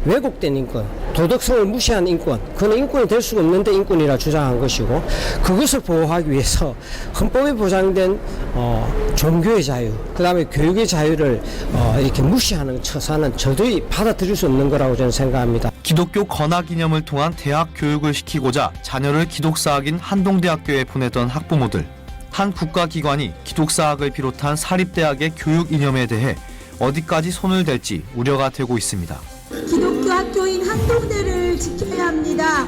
왜곡된 인권, 도덕성을 무시한 인권, 그건 인권이 될 수가 없는데 인권이라 주장한 것이고, 그것을 보호하기 위해서 헌법에 보장된 종교의 자유, 그 다음에 교육의 자유를 이렇게 무시하는 처사는 저도히 받아들일 수 없는 거라고 저는 생각합니다. 기독교 건화 기념을 통한 대학 교육을 시키고자 자녀를 기독사학인 한동대학교에 보내던 학부모들. 한 국가기관이 기독사학을 비롯한 사립대학의 교육 이념에 대해 어디까지 손을 댈지 우려가 되고 있습니다. 기독교 학교인 한동대를 지켜야 합니다.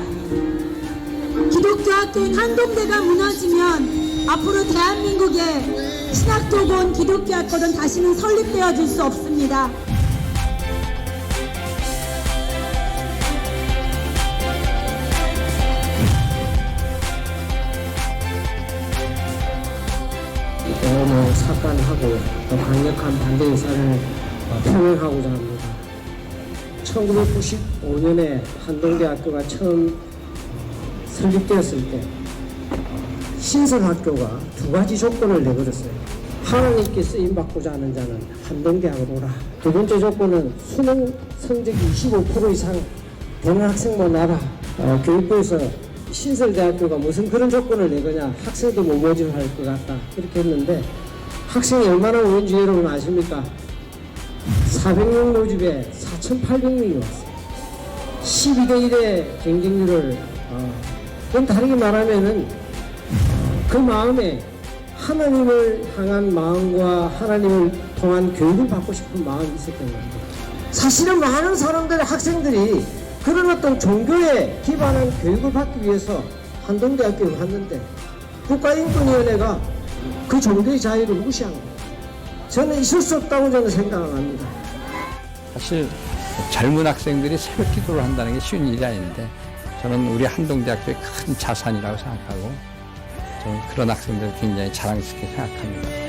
기독교 학교인 한동대가 무너지면 앞으로 대한민국의 신학교건 기독교 학교는 다시는 설립되어질 수 없습니다. 너무 삭간하고 더 강력한 반대 의사를 표명하고자 합니다. 1995년에 한동대학교가 처음 설립되었을 때 신설학교가 두 가지 조건을 내걸었어요. 하나님께 쓰임받고자 하는 자는 한동대학으로 오라. 두 번째 조건은 수능 성적이 25% 이상 되는 학생만 와라. 교육부에서 신설대학교가 무슨 그런 조건을 내거냐, 학생도 못 모집할 것 같다, 이렇게 했는데 학생이 얼마나 오는지 여러분 아십니까? 400명 모집에 4,800명이 왔어요. 12대 1의 경쟁률을 그건 다르게 말하면은 그 마음에 하나님을 향한 마음과 하나님을 통한 교육을 받고 싶은 마음이 있었던 겁니다. 사실은 많은 사람들의 학생들이 그런 어떤 종교에 기반한 교육을 받기 위해서 한동대학교에 갔는데 국가인권위원회가 그 종교의 자유를 무시한 거예요. 저는 있을 수 없다고 저는 생각을 합니다. 사실 젊은 학생들이 새벽 기도를 한다는 게 쉬운 일이 아닌데 저는 우리 한동대학교의 큰 자산이라고 생각하고 저는 그런 학생들을 굉장히 자랑스럽게 생각합니다.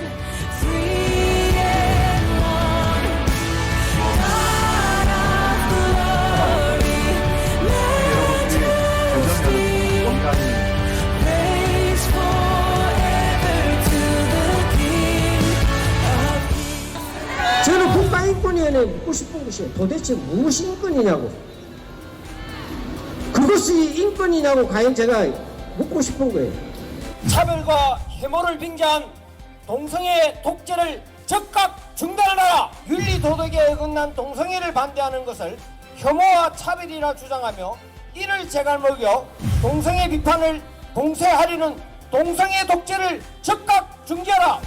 저는 국가인권위원회에 묻고 싶은 것이 도대체 무엇이 인권이냐고, 그것이 인권이냐고 과연 제가 묻고 싶은 거예요. 차별과 혐오를 빙자한 동성애 독재를 즉각 중단하라. 윤리 도덕에 어긋난 동성애를 반대하는 것을 혐오와 차별이라 주장하며 이를 제갈 먹여 동성애 비판을 봉쇄하려는 동성애 독재를 즉각 중지하라.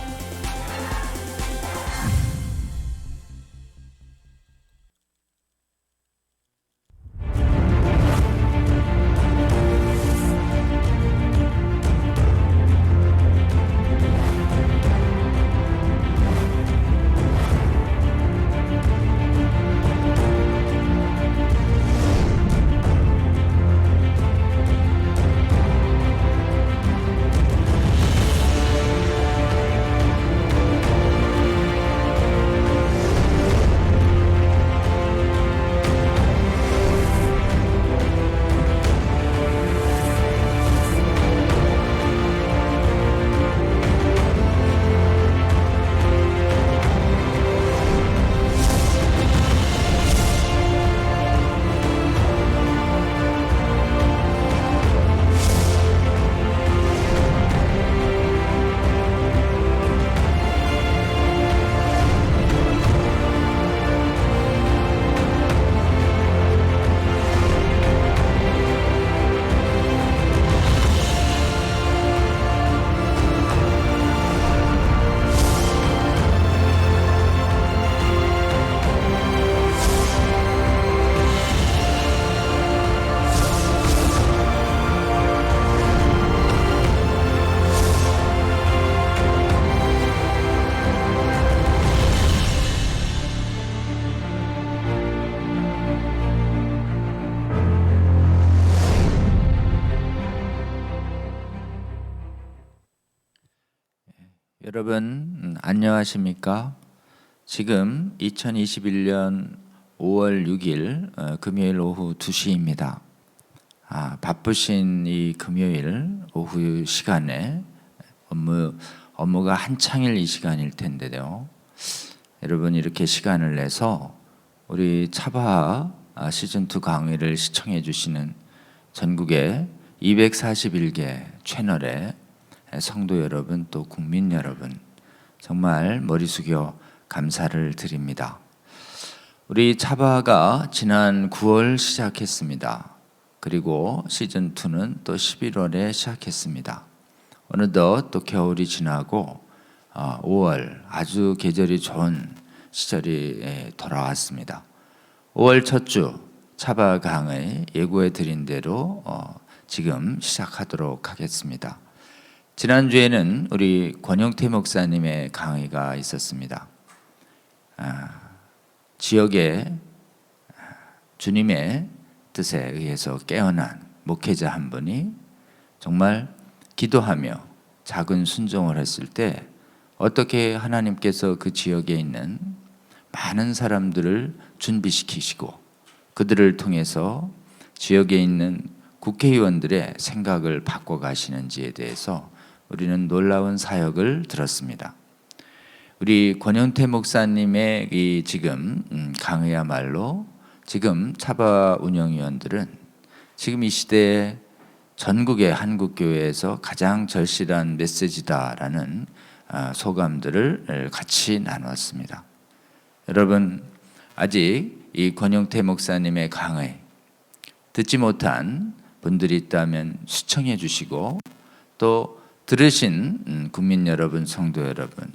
여러분 안녕하십니까? 지금 2021년 5월 6일 금요일 오후 2시입니다. 바쁘신 이 금요일 오후 시간에 업무가 한창일 이 시간일 텐데요. 여러분 이렇게 시간을 내서 우리 차바 시즌2 강의를 시청해 주시는 전국의 241개 채널의 성도 여러분, 또 국민 여러분, 정말 머리 숙여 감사를 드립니다. 우리 차바가 지난 9월 시작했습니다. 그리고 시즌2는 또 11월에 시작했습니다. 어느덧 또 겨울이 지나고 5월 아주 계절이 좋은 시절이 돌아왔습니다. 5월 첫 주 차바 강의 예고해 드린 대로 지금 시작하도록 하겠습니다. 지난주에는 우리 권영태 목사님의 강의가 있었습니다. 지역에 주님의 뜻에 의해서 깨어난 목회자 한 분이 정말 기도하며 작은 순종을 했을 때 어떻게 하나님께서 그 지역에 있는 많은 사람들을 준비시키시고 그들을 통해서 지역에 있는 국회의원들의 생각을 바꿔가시는지에 대해서 우리는 놀라운 사역을 들었습니다. 우리 권영태 목사님의 이 지금 강의야말로 지금 차바 운영위원들은 지금 이 시대에 전국의 한국교회에서 가장 절실한 메시지다라는 소감들을 같이 나누었습니다. 여러분, 아직 이 권영태 목사님의 강의 듣지 못한 분들이 있다면 시청해 주시고, 또 들으신 국민 여러분, 성도 여러분,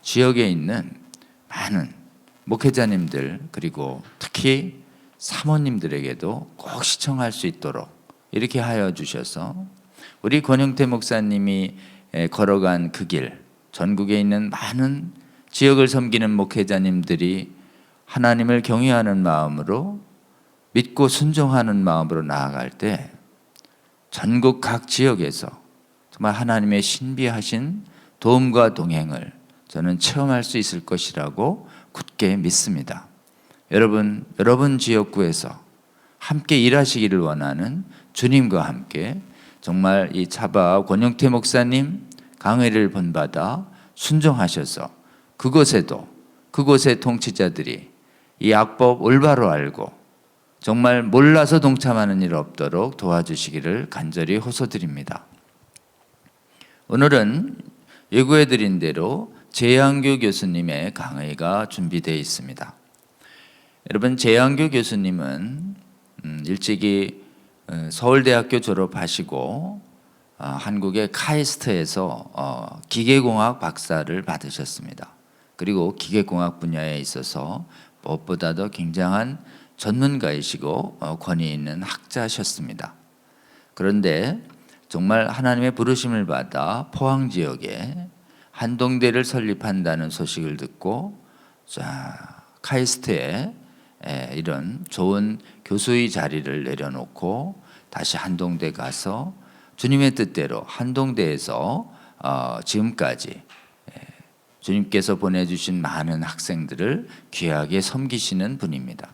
지역에 있는 많은 목회자님들, 그리고 특히 사모님들에게도 꼭 시청할 수 있도록 이렇게 하여 주셔서 우리 권영태 목사님이 걸어간 그 길, 전국에 있는 많은 지역을 섬기는 목회자님들이 하나님을 경외하는 마음으로, 믿고 순종하는 마음으로 나아갈 때 전국 각 지역에서 정말 하나님의 신비하신 도움과 동행을 저는 체험할 수 있을 것이라고 굳게 믿습니다. 여러분 지역구에서 함께 일하시기를 원하는 주님과 함께 정말 이 차바 권영태 목사님 강의를 본받아 순종하셔서 그곳의 통치자들이 이 악법 올바로 알고 정말 몰라서 동참하는 일 없도록 도와주시기를 간절히 호소드립니다. 오늘은 예고해드린 대로 재한교 교수님의 강의가 준비되어 있습니다. 여러분, 재한교 교수님은 일찍이 서울대학교 졸업하시고 한국의 카이스트에서 기계공학 박사를 받으셨습니다. 그리고 기계공학 분야에 있어서 무엇보다도 굉장한 전문가이시고 권위 있는 학자셨습니다. 그런데 정말 하나님의 부르심을 받아 포항 지역에 한동대를 설립한다는 소식을 듣고 카이스트에 이런 좋은 교수의 자리를 내려놓고 다시 한동대 가서 주님의 뜻대로 한동대에서 지금까지 주님께서 보내주신 많은 학생들을 귀하게 섬기시는 분입니다.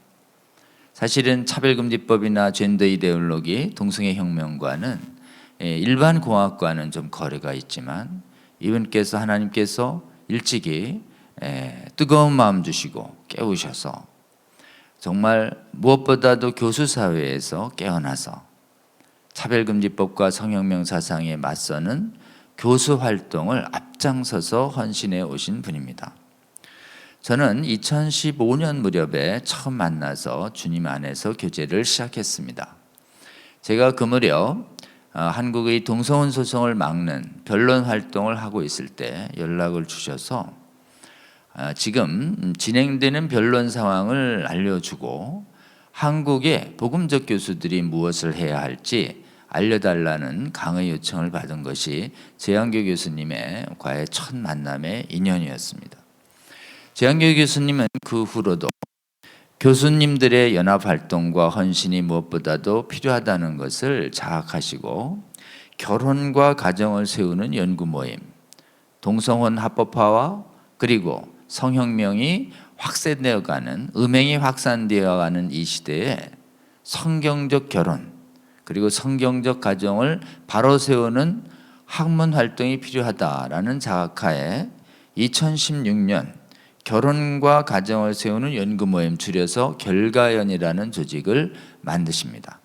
사실은 차별금지법이나 젠더 이데올로기, 동성애 혁명과는 일반 공학과는 좀 거리가 있지만 이분께서 하나님께서 일찍이 뜨거운 마음 주시고 깨우셔서 정말 무엇보다도 교수 사회에서 깨어나서 차별금지법과 성혁명 사상에 맞서는 교수 활동을 앞장서서 헌신해 오신 분입니다. 저는 2015년 무렵에 처음 만나서 주님 안에서 교제를 시작했습니다. 제가 그 무렵 한국의 동성혼 소송을 막는 변론 활동을 하고 있을 때 연락을 주셔서 지금 진행되는 변론 상황을 알려주고 한국의 복음적 교수들이 무엇을 해야 할지 알려달라는 강의 요청을 받은 것이 재한교 교수님의 과의 첫 만남의 인연이었습니다. 재한교 교수님은 그 후로도 교수님들의 연합활동과 헌신이 무엇보다도 필요하다는 것을 자각하시고 결혼과 가정을 세우는 연구모임, 동성혼 합법화와 그리고 성혁명이 확산되어가는, 음행이 확산되어가는 이 시대에 성경적 결혼 그리고 성경적 가정을 바로 세우는 학문 활동이 필요하다라는 자각하에 2016년 결혼과 가정을 세우는 연구모임, 줄여서 결가연이라는 조직을 만드십니다.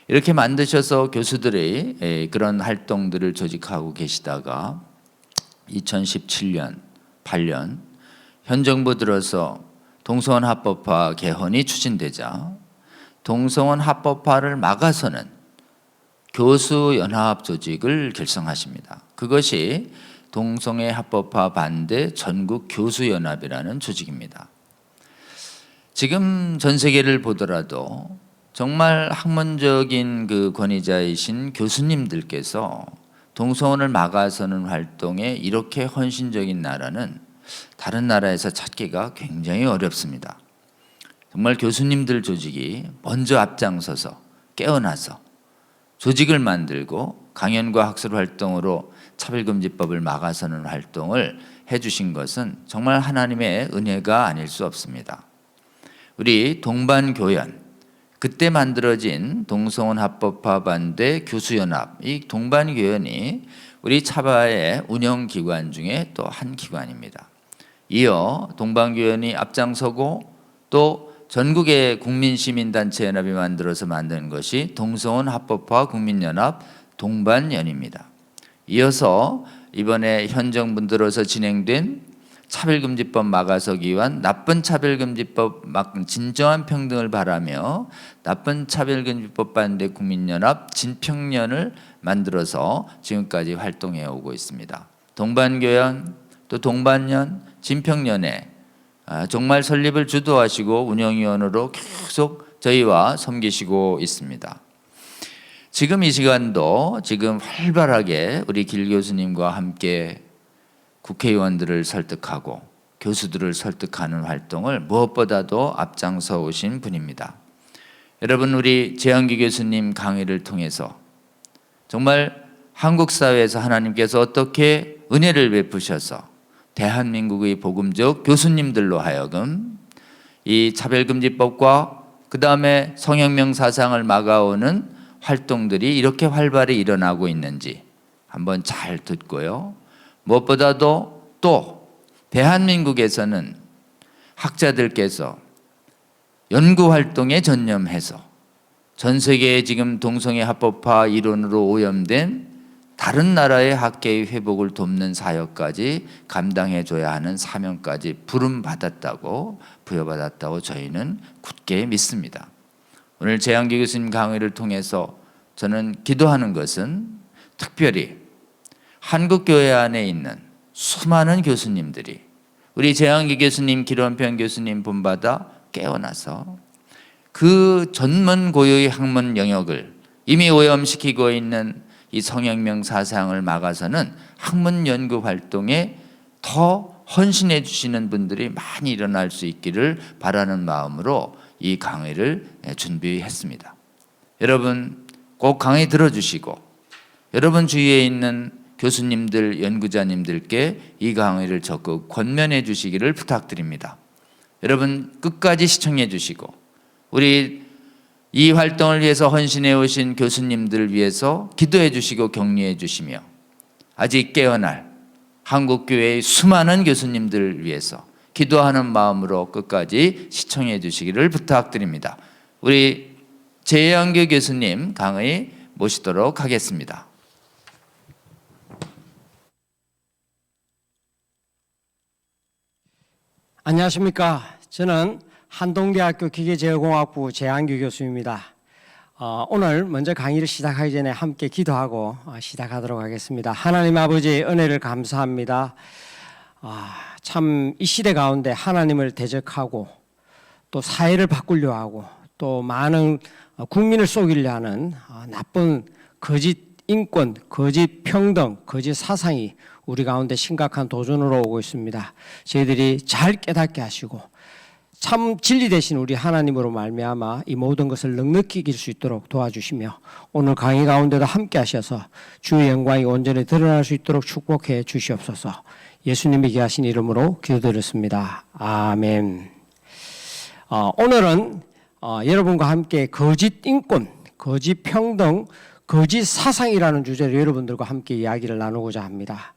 이렇게 만드셔서 교수들이 그런 활동들을 조직하고 계시다가 2017년, 8년 현 정부 들어서 동성혼 합법화 개헌이 추진되자 동성혼 합법화를 막아서는 교수연합 조직을 결성하십니다. 그것이 동성애 합법화 반대 전국 교수연합이라는 조직입니다. 지금 전 세계를 보더라도 정말 학문적인 그 권위자이신 교수님들께서 동성혼을 막아서는 활동에 이렇게 헌신적인 나라는 다른 나라에서 찾기가 굉장히 어렵습니다. 정말 교수님들 조직이 먼저 앞장서서 깨어나서 조직을 만들고 강연과 학술 활동으로 차별금지법을 막아서는 활동을 해주신 것은 정말 하나님의 은혜가 아닐 수 없습니다. 우리 동반교연, 그때 만들어진 동성혼 합법화 반대 교수연합, 이 동반교연이 우리 차바의 운영기관 중에 또 한 기관입니다. 이어 동반교연이 앞장서고 또 전국의 국민시민단체 연합이 만들어서 만든 것이 동성혼 합법화 국민연합 동반연입니다. 이어서 이번에 현 정부 들어서 진행된 차별금지법 막아서기 위한 나쁜 차별금지법 진정한 평등을 바라며 나쁜 차별금지법 반대 국민연합 진평연을 만들어서 지금까지 활동해 오고 있습니다. 동반교연 또 동반연 진평연에 정말 설립을 주도하시고 운영위원으로 계속 저희와 섬기시고 있습니다. 지금 이 시간도 지금 활발하게 우리 길 교수님과 함께 국회의원들을 설득하고 교수들을 설득하는 활동을 무엇보다도 앞장서 오신 분입니다. 여러분, 우리 재한기 교수님 강의를 통해서 정말 한국 사회에서 하나님께서 어떻게 은혜를 베푸셔서 대한민국의 복음적 교수님들로 하여금 이 차별금지법과 그 다음에 성혁명 사상을 막아오는 활동들이 이렇게 활발히 일어나고 있는지 한번 잘 듣고요. 무엇보다도 또 대한민국에서는 학자들께서 연구활동에 전념해서 전 세계에 지금 동성애 합법화 이론으로 오염된 다른 나라의 학계의 회복을 돕는 사역까지 감당해줘야 하는 사명까지 부름받았다고 부여받았다고 저희는 굳게 믿습니다. 오늘 재한기 교수님 강의를 통해서 저는 기도하는 것은 특별히 한국교회 안에 있는 수많은 교수님들이 우리 재한기 교수님, 기론편 교수님 본받아 깨어나서 그 전문 고유의 학문 영역을 이미 오염시키고 있는 이 성혁명 사상을 막아서는 학문 연구 활동에 더 헌신해 주시는 분들이 많이 일어날 수 있기를 바라는 마음으로 이 강의를 준비했습니다. 여러분 꼭 강의 들어주시고 여러분 주위에 있는 교수님들, 연구자님들께 이 강의를 적극 권면해 주시기를 부탁드립니다. 여러분 끝까지 시청해 주시고 우리 이 활동을 위해서 헌신해 오신 교수님들을 위해서 기도해 주시고 격려해 주시며 아직 깨어날 한국교회의 수많은 교수님들을 위해서 기도하는 마음으로 끝까지 시청해 주시기를 부탁드립니다. 우리 재한기 교수님 강의 모시도록 하겠습니다. 안녕하십니까. 저는 한동대학교 기계제어공학부 재한기 교수입니다. 오늘 먼저 강의를 시작하기 전에 함께 기도하고 시작하도록 하겠습니다. 하나님 아버지의 은혜를 감사합니다. 참 이 시대 가운데 하나님을 대적하고 또 사회를 바꾸려 하고 또 많은 국민을 속이려 하는 나쁜 거짓 인권, 거짓 평등, 거짓 사상이 우리 가운데 심각한 도전으로 오고 있습니다. 저희들이 잘 깨닫게 하시고 참 진리 되신 우리 하나님으로 말미암아 이 모든 것을 넉넉히 이길 수 있도록 도와주시며 오늘 강의 가운데도 함께 하셔서 주의 영광이 온전히 드러날 수 있도록 축복해 주시옵소서. 예수님이 귀하신 이름으로 기도드렸습니다. 아멘. 오늘은 여러분과 함께 거짓 인권, 거짓 평등, 거짓 사상이라는 주제로 여러분들과 함께 이야기를 나누고자 합니다.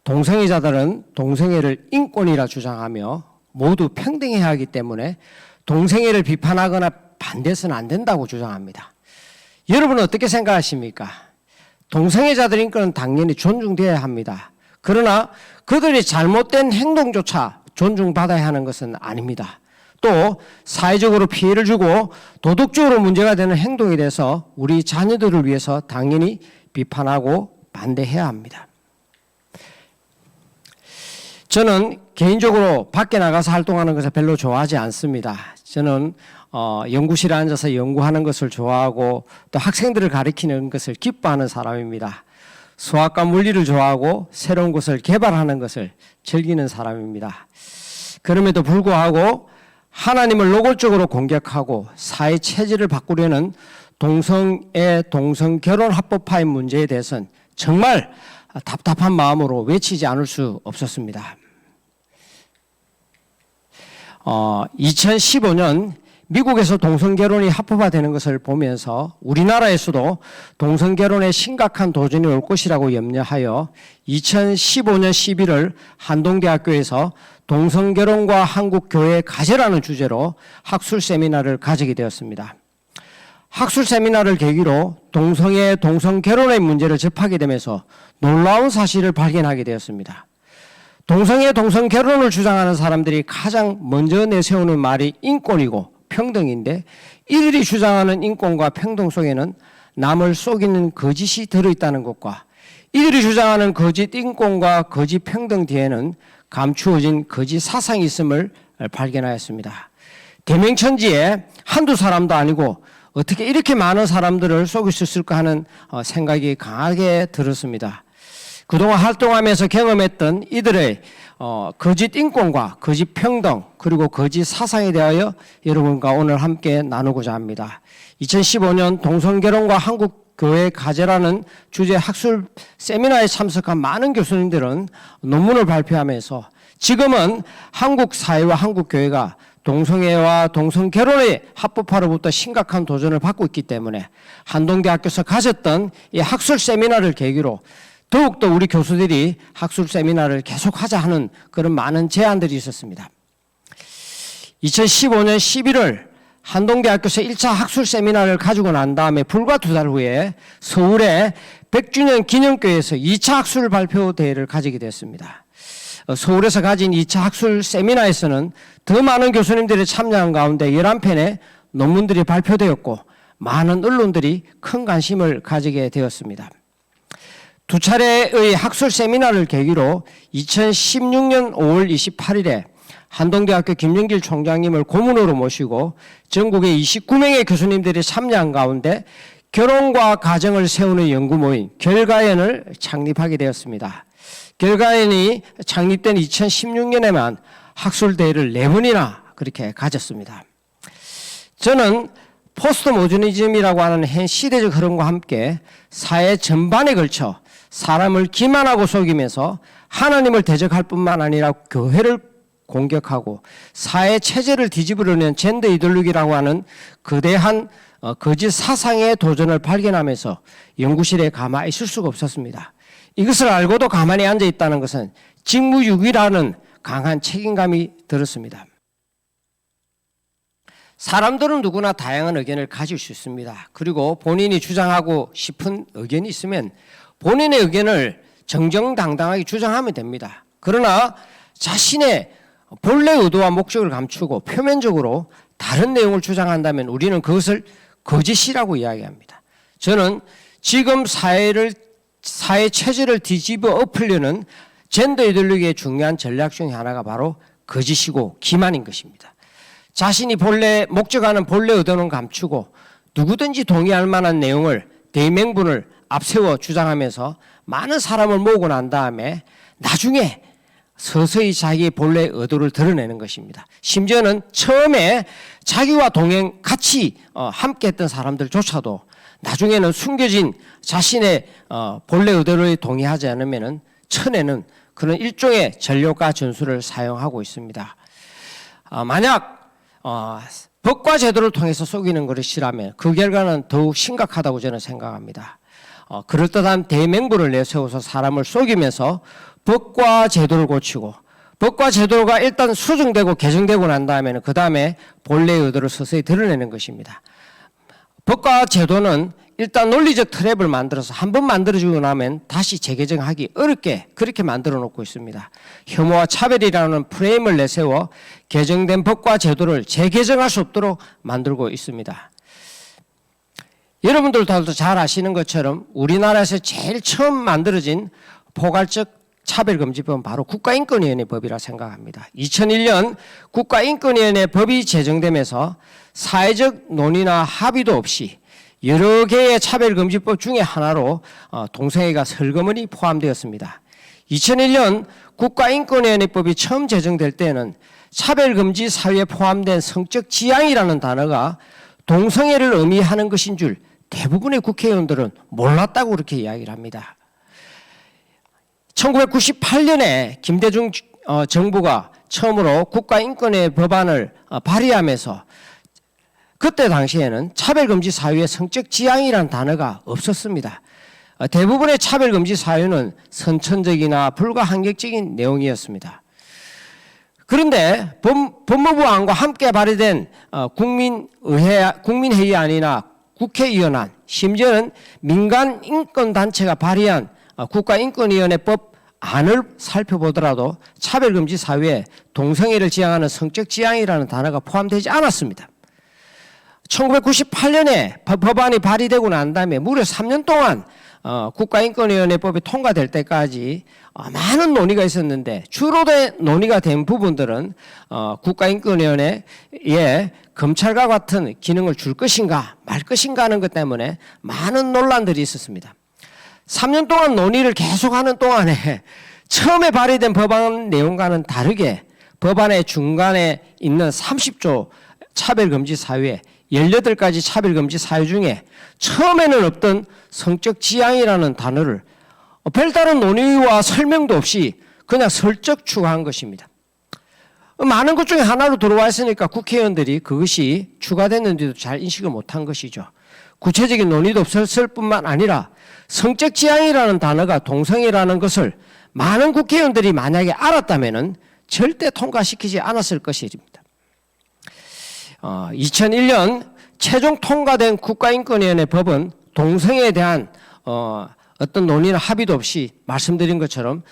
동성애자들은 동성애를 인권이라 주장하며 모두 평등해야 하기 때문에 동성애를 비판하거나 반대해서는 안 된다고 주장합니다. 여러분은 어떻게 생각하십니까? 동성애자들 인권은 당연히 존중되어야 합니다. 그러나 그들의 잘못된 행동조차 존중받아야 하는 것은 아닙니다. 또 사회적으로 피해를 주고 도덕적으로 문제가 되는 행동에 대해서 우리 자녀들을 위해서 당연히 비판하고 반대해야 합니다. 저는 개인적으로 밖에 나가서 활동하는 것을 별로 좋아하지 않습니다. 저는 연구실에 앉아서 연구하는 것을 좋아하고 또 학생들을 가르치는 것을 기뻐하는 사람입니다. 수학과 물리를 좋아하고 새로운 것을 개발하는 것을 즐기는 사람입니다. 그럼에도 불구하고 하나님을 노골적으로 공격하고 사회 체질을 바꾸려는 동성애, 동성결혼 합법화의 문제에 대해서는 정말 답답한 마음으로 외치지 않을 수 없었습니다. 2015년 미국에서 동성결혼이 합법화되는 것을 보면서 우리나라에서도 동성결혼에 심각한 도전이 올 것이라고 염려하여 2015년 11월 한동대학교에서 동성결혼과 한국교회 가제라는 주제로 학술 세미나를 가지게 되었습니다. 학술 세미나를 계기로 동성애, 동성결혼의 문제를 접하게 되면서 놀라운 사실을 발견하게 되었습니다. 동성애, 동성결혼을 주장하는 사람들이 가장 먼저 내세우는 말이 인권이고 평등인데 이들이 주장하는 인권과 평등 속에는 남을 속이는 거짓이 들어있다는 것과 이들이 주장하는 거짓 인권과 거짓 평등 뒤에는 감추어진 거짓 사상이 있음을 발견하였습니다. 대명천지에 한두 사람도 아니고 어떻게 이렇게 많은 사람들을 속일 수 있을까 하는 생각이 강하게 들었습니다. 그동안 활동하면서 경험했던 이들의 거짓 인권과 거짓 평등 그리고 거짓 사상에 대하여 여러분과 오늘 함께 나누고자 합니다. 2015년 동성결혼과 한국교회 가제라는 주제 학술 세미나에 참석한 많은 교수님들은 논문을 발표하면서 지금은 한국 사회와 한국 교회가 동성애와 동성결혼의 합법화로부터 심각한 도전을 받고 있기 때문에 한동대학교에서 가졌던 이 학술 세미나를 계기로 더욱더 우리 교수들이 학술 세미나를 계속하자 하는 그런 많은 제안들이 있었습니다. 2015년 11월 한동대학교에서 1차 학술 세미나를 가지고 난 다음에 불과 2달 후에 서울의 100주년 기념교회에서 2차 학술 발표 대회를 가지게 됐습니다. 서울에서 가진 2차 학술 세미나에서는 더 많은 교수님들이 참여한 가운데 11편의 논문들이 발표되었고 많은 언론들이 큰 관심을 가지게 되었습니다. 두 차례의 학술 세미나를 계기로 2016년 5월 28일에 한동대학교 김영길 총장님을 고문으로 모시고 전국의 29명의 교수님들이 참여한 가운데 결혼과 가정을 세우는 연구모임 결가연을 창립하게 되었습니다. 결가연이 창립된 2016년에만 학술대회를 4번이나 그렇게 가졌습니다. 저는 포스트 모더니즘이라고 하는 현 시대적 흐름과 함께 사회 전반에 걸쳐 사람을 기만하고 속이면서 하나님을 대적할 뿐만 아니라 교회를 공격하고 사회 체제를 뒤집으려는 젠더 이데올로기라고 하는 거대한 거짓 사상의 도전을 발견하면서 연구실에 가만히 있을 수가 없었습니다. 이것을 알고도 가만히 앉아 있다는 것은 직무유기라는 강한 책임감이 들었습니다. 사람들은 누구나 다양한 의견을 가질 수 있습니다. 그리고 본인이 주장하고 싶은 의견이 있으면 본인의 의견을 정정당당하게 주장하면 됩니다. 그러나 자신의 본래 의도와 목적을 감추고 표면적으로 다른 내용을 주장한다면 우리는 그것을 거짓이라고 이야기합니다. 저는 지금 사회 체제를 뒤집어 엎으려는 젠더 이데올로기의 중요한 전략 중에 하나가 바로 거짓이고 기만인 것입니다. 자신이 본래 목적하는 본래 의도는 감추고 누구든지 동의할 만한 내용을 대명분을 앞세워 주장하면서 많은 사람을 모으고 난 다음에 나중에 서서히 자기의 본래 의도를 드러내는 것입니다. 심지어는 처음에 자기와 같이 함께 했던 사람들조차도 나중에는 숨겨진 자신의 본래 의도를 동의하지 않으면 쳐내는 그런 일종의 전략과 전술을 사용하고 있습니다. 만약 법과 제도를 통해서 속이는 것이라면 그 결과는 더욱 심각하다고 저는 생각합니다. 그럴듯한 대명분을 내세워서 사람을 속이면서 법과 제도를 고치고 법과 제도가 일단 수정되고 개정되고 난 다음에는 그 다음에 본래의 의도를 서서히 드러내는 것입니다. 법과 제도는 일단 논리적 트랩을 만들어서 한번 만들어주고 나면 다시 재개정하기 어렵게 그렇게 만들어 놓고 있습니다. 혐오와 차별이라는 프레임을 내세워 개정된 법과 제도를 재개정할 수 없도록 만들고 있습니다. 여러분들도 잘 아시는 것처럼 우리나라에서 제일 처음 만들어진 포괄적 차별금지법은 바로 국가인권위원회 법이라 생각합니다. 2001년 국가인권위원회 법이 제정되면서 사회적 논의나 합의도 없이 여러 개의 차별금지법 중에 하나로 동성애가 설거머니 포함되었습니다. 2001년 국가인권위원회법이 처음 제정될 때는 차별금지 사유에 포함된 성적 지향이라는 단어가 동성애를 의미하는 것인 줄 대부분의 국회의원들은 몰랐다고 그렇게 이야기를 합니다. 1998년에 김대중 정부가 처음으로 국가인권위 법안을 발의하면서 그때 당시에는 차별금지 사유에 성적 지향이라는 단어가 없었습니다. 대부분의 차별금지 사유는 선천적이나 불가항력적인 내용이었습니다. 그런데 법무부안과 함께 발의된 국민회의안이나 국회의원안, 심지어는 민간인권단체가 발의한 국가인권위원회법 안을 살펴보더라도 차별금지 사유에 동성애를 지향하는 성적 지향이라는 단어가 포함되지 않았습니다. 1998년에 법안이 발의되고 난 다음에 무려 3년 동안 국가인권위원회법이 통과될 때까지 많은 논의가 있었는데 주로 논의가 된 부분들은 국가인권위원회에 검찰과 같은 기능을 줄 것인가 말 것인가 하는 것 때문에 많은 논란들이 있었습니다. 3년 동안 논의를 계속하는 동안에 처음에 발의된 법안 내용과는 다르게 법안의 중간에 있는 30조 차별금지 사유에 18가지 차별금지 사유 중에 처음에는 없던 성적 지향이라는 단어를 별다른 논의와 설명도 없이 그냥 슬쩍 추가한 것입니다. 많은 것 중에 하나로 들어와 있으니까 국회의원들이 그것이 추가됐는지도 잘 인식을 못한 것이죠. 구체적인 논의도 없었을 뿐만 아니라 성적 지향이라는 단어가 동성애라는 것을 많은 국회의원들이 만약에 알았다면 절대 통과시키지 않았을 것입니다. 2001년 최종 통과된 국가인권위원회 법은 동성애에 대한 어떤 논의나 합의도 없이 말씀드린 것처럼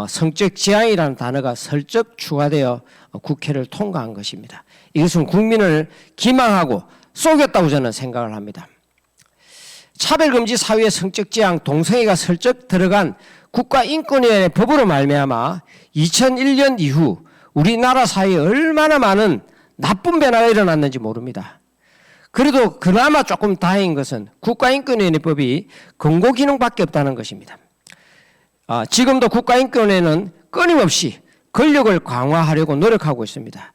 성적 지향이라는 단어가 슬쩍 추가되어 국회를 통과한 것입니다. 이것은 국민을 기망하고 속였다고 저는 생각을 합니다. 차별금지 사유의 성적 지향, 동성애가 슬쩍 들어간 국가인권위원회 법으로 말미암아 2001년 이후 우리나라 사회에 얼마나 많은 나쁜 변화가 일어났는지 모릅니다. 그래도 그나마 조금 다행인 것은 국가인권위원회법이 권고 기능밖에 없다는 것입니다. 지금도 국가인권위원회는 끊임없이 권력을 강화하려고 노력하고 있습니다.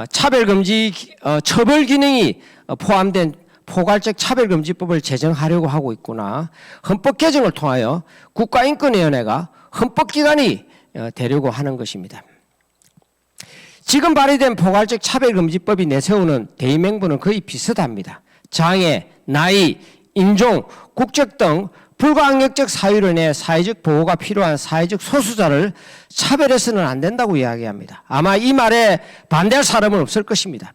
차별금지 처벌 기능이 포함된 포괄적 차별금지법을 제정하려고 하고 있구나. 헌법 개정을 통하여 국가인권위원회가 헌법기관이 되려고 하는 것입니다. 지금 발의된 포괄적 차별금지법이 내세우는 대의명분은 거의 비슷합니다. 장애, 나이, 인종, 국적 등 불가항력적 사유로 인해 사회적 보호가 필요한 사회적 소수자를 차별해서는 안 된다고 이야기합니다. 아마 이 말에 반대할 사람은 없을 것입니다.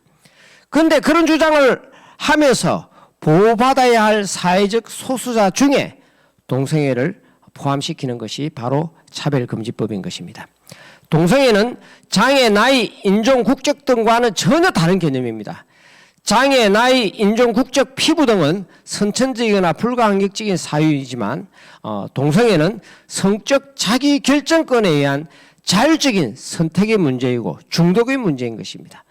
그런데 그런 주장을 하면서 보호받아야 할 사회적 소수자 중에 동성애를 포함시키는 것이 바로 차별금지법인 것입니다. 동성애는 장애, 나이, 인종, 국적 등과는 전혀 다른 개념입니다. 장애, 나이, 인종, 국적, 피부 등은 선천적이거나 불가항력적인 사유이지만 동성애는 성적 자기 결정권에 의한 자율적인 선택의 문제이고 중독의 문제인 것입니다.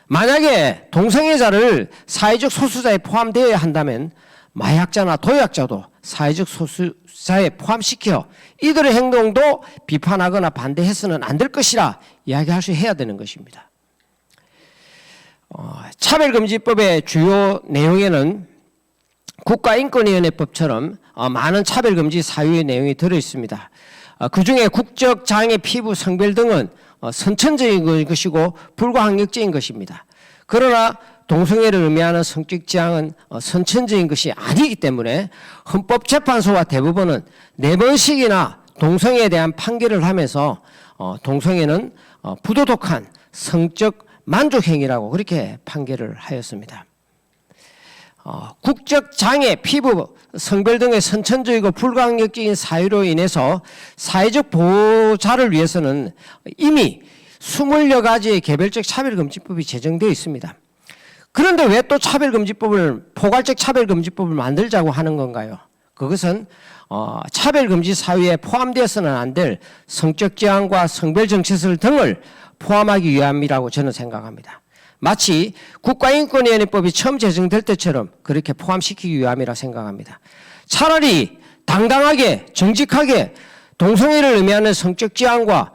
만약에 동성애자를 사회적 소수자에 포함되어야 한다면 마약자나 도약자도 사회적 소수자에 포함시켜 이들의 행동도 비판하거나 반대해서는 안 될 것이라 이야기할 수 해야 되는 것입니다. 차별금지법의 주요 내용에는 국가인권위원회법처럼 많은 차별금지 사유의 내용이 들어있습니다. 그중에 국적, 장애, 피부, 성별 등은 선천적인 것이고 불가항력적인 것입니다. 그러나 동성애를 의미하는 성적 지향은 선천적인 것이 아니기 때문에 헌법재판소와 대법원은 4번씩이나 동성애에 대한 판결을 하면서 동성애는 부도덕한 성적 만족행위라고 그렇게 판결을 하였습니다. 국적 장애, 피부, 성별 등의 선천적이고 불가항력적인 사유로 인해서 사회적 보호자를 위해서는 이미 20여 가지의 개별적 차별금지법이 제정되어 있습니다. 그런데 왜 또 포괄적 차별금지법을 만들자고 하는 건가요? 그것은 차별금지 사유에 포함되어서는 안 될 성적 지향과 성별 정체성 등을 포함하기 위함이라고 저는 생각합니다. 마치 국가인권위원회법이 처음 제정될 때처럼 그렇게 포함시키기 위함이라 생각합니다. 차라리 당당하게 정직하게 동성애를 의미하는 성적 지향과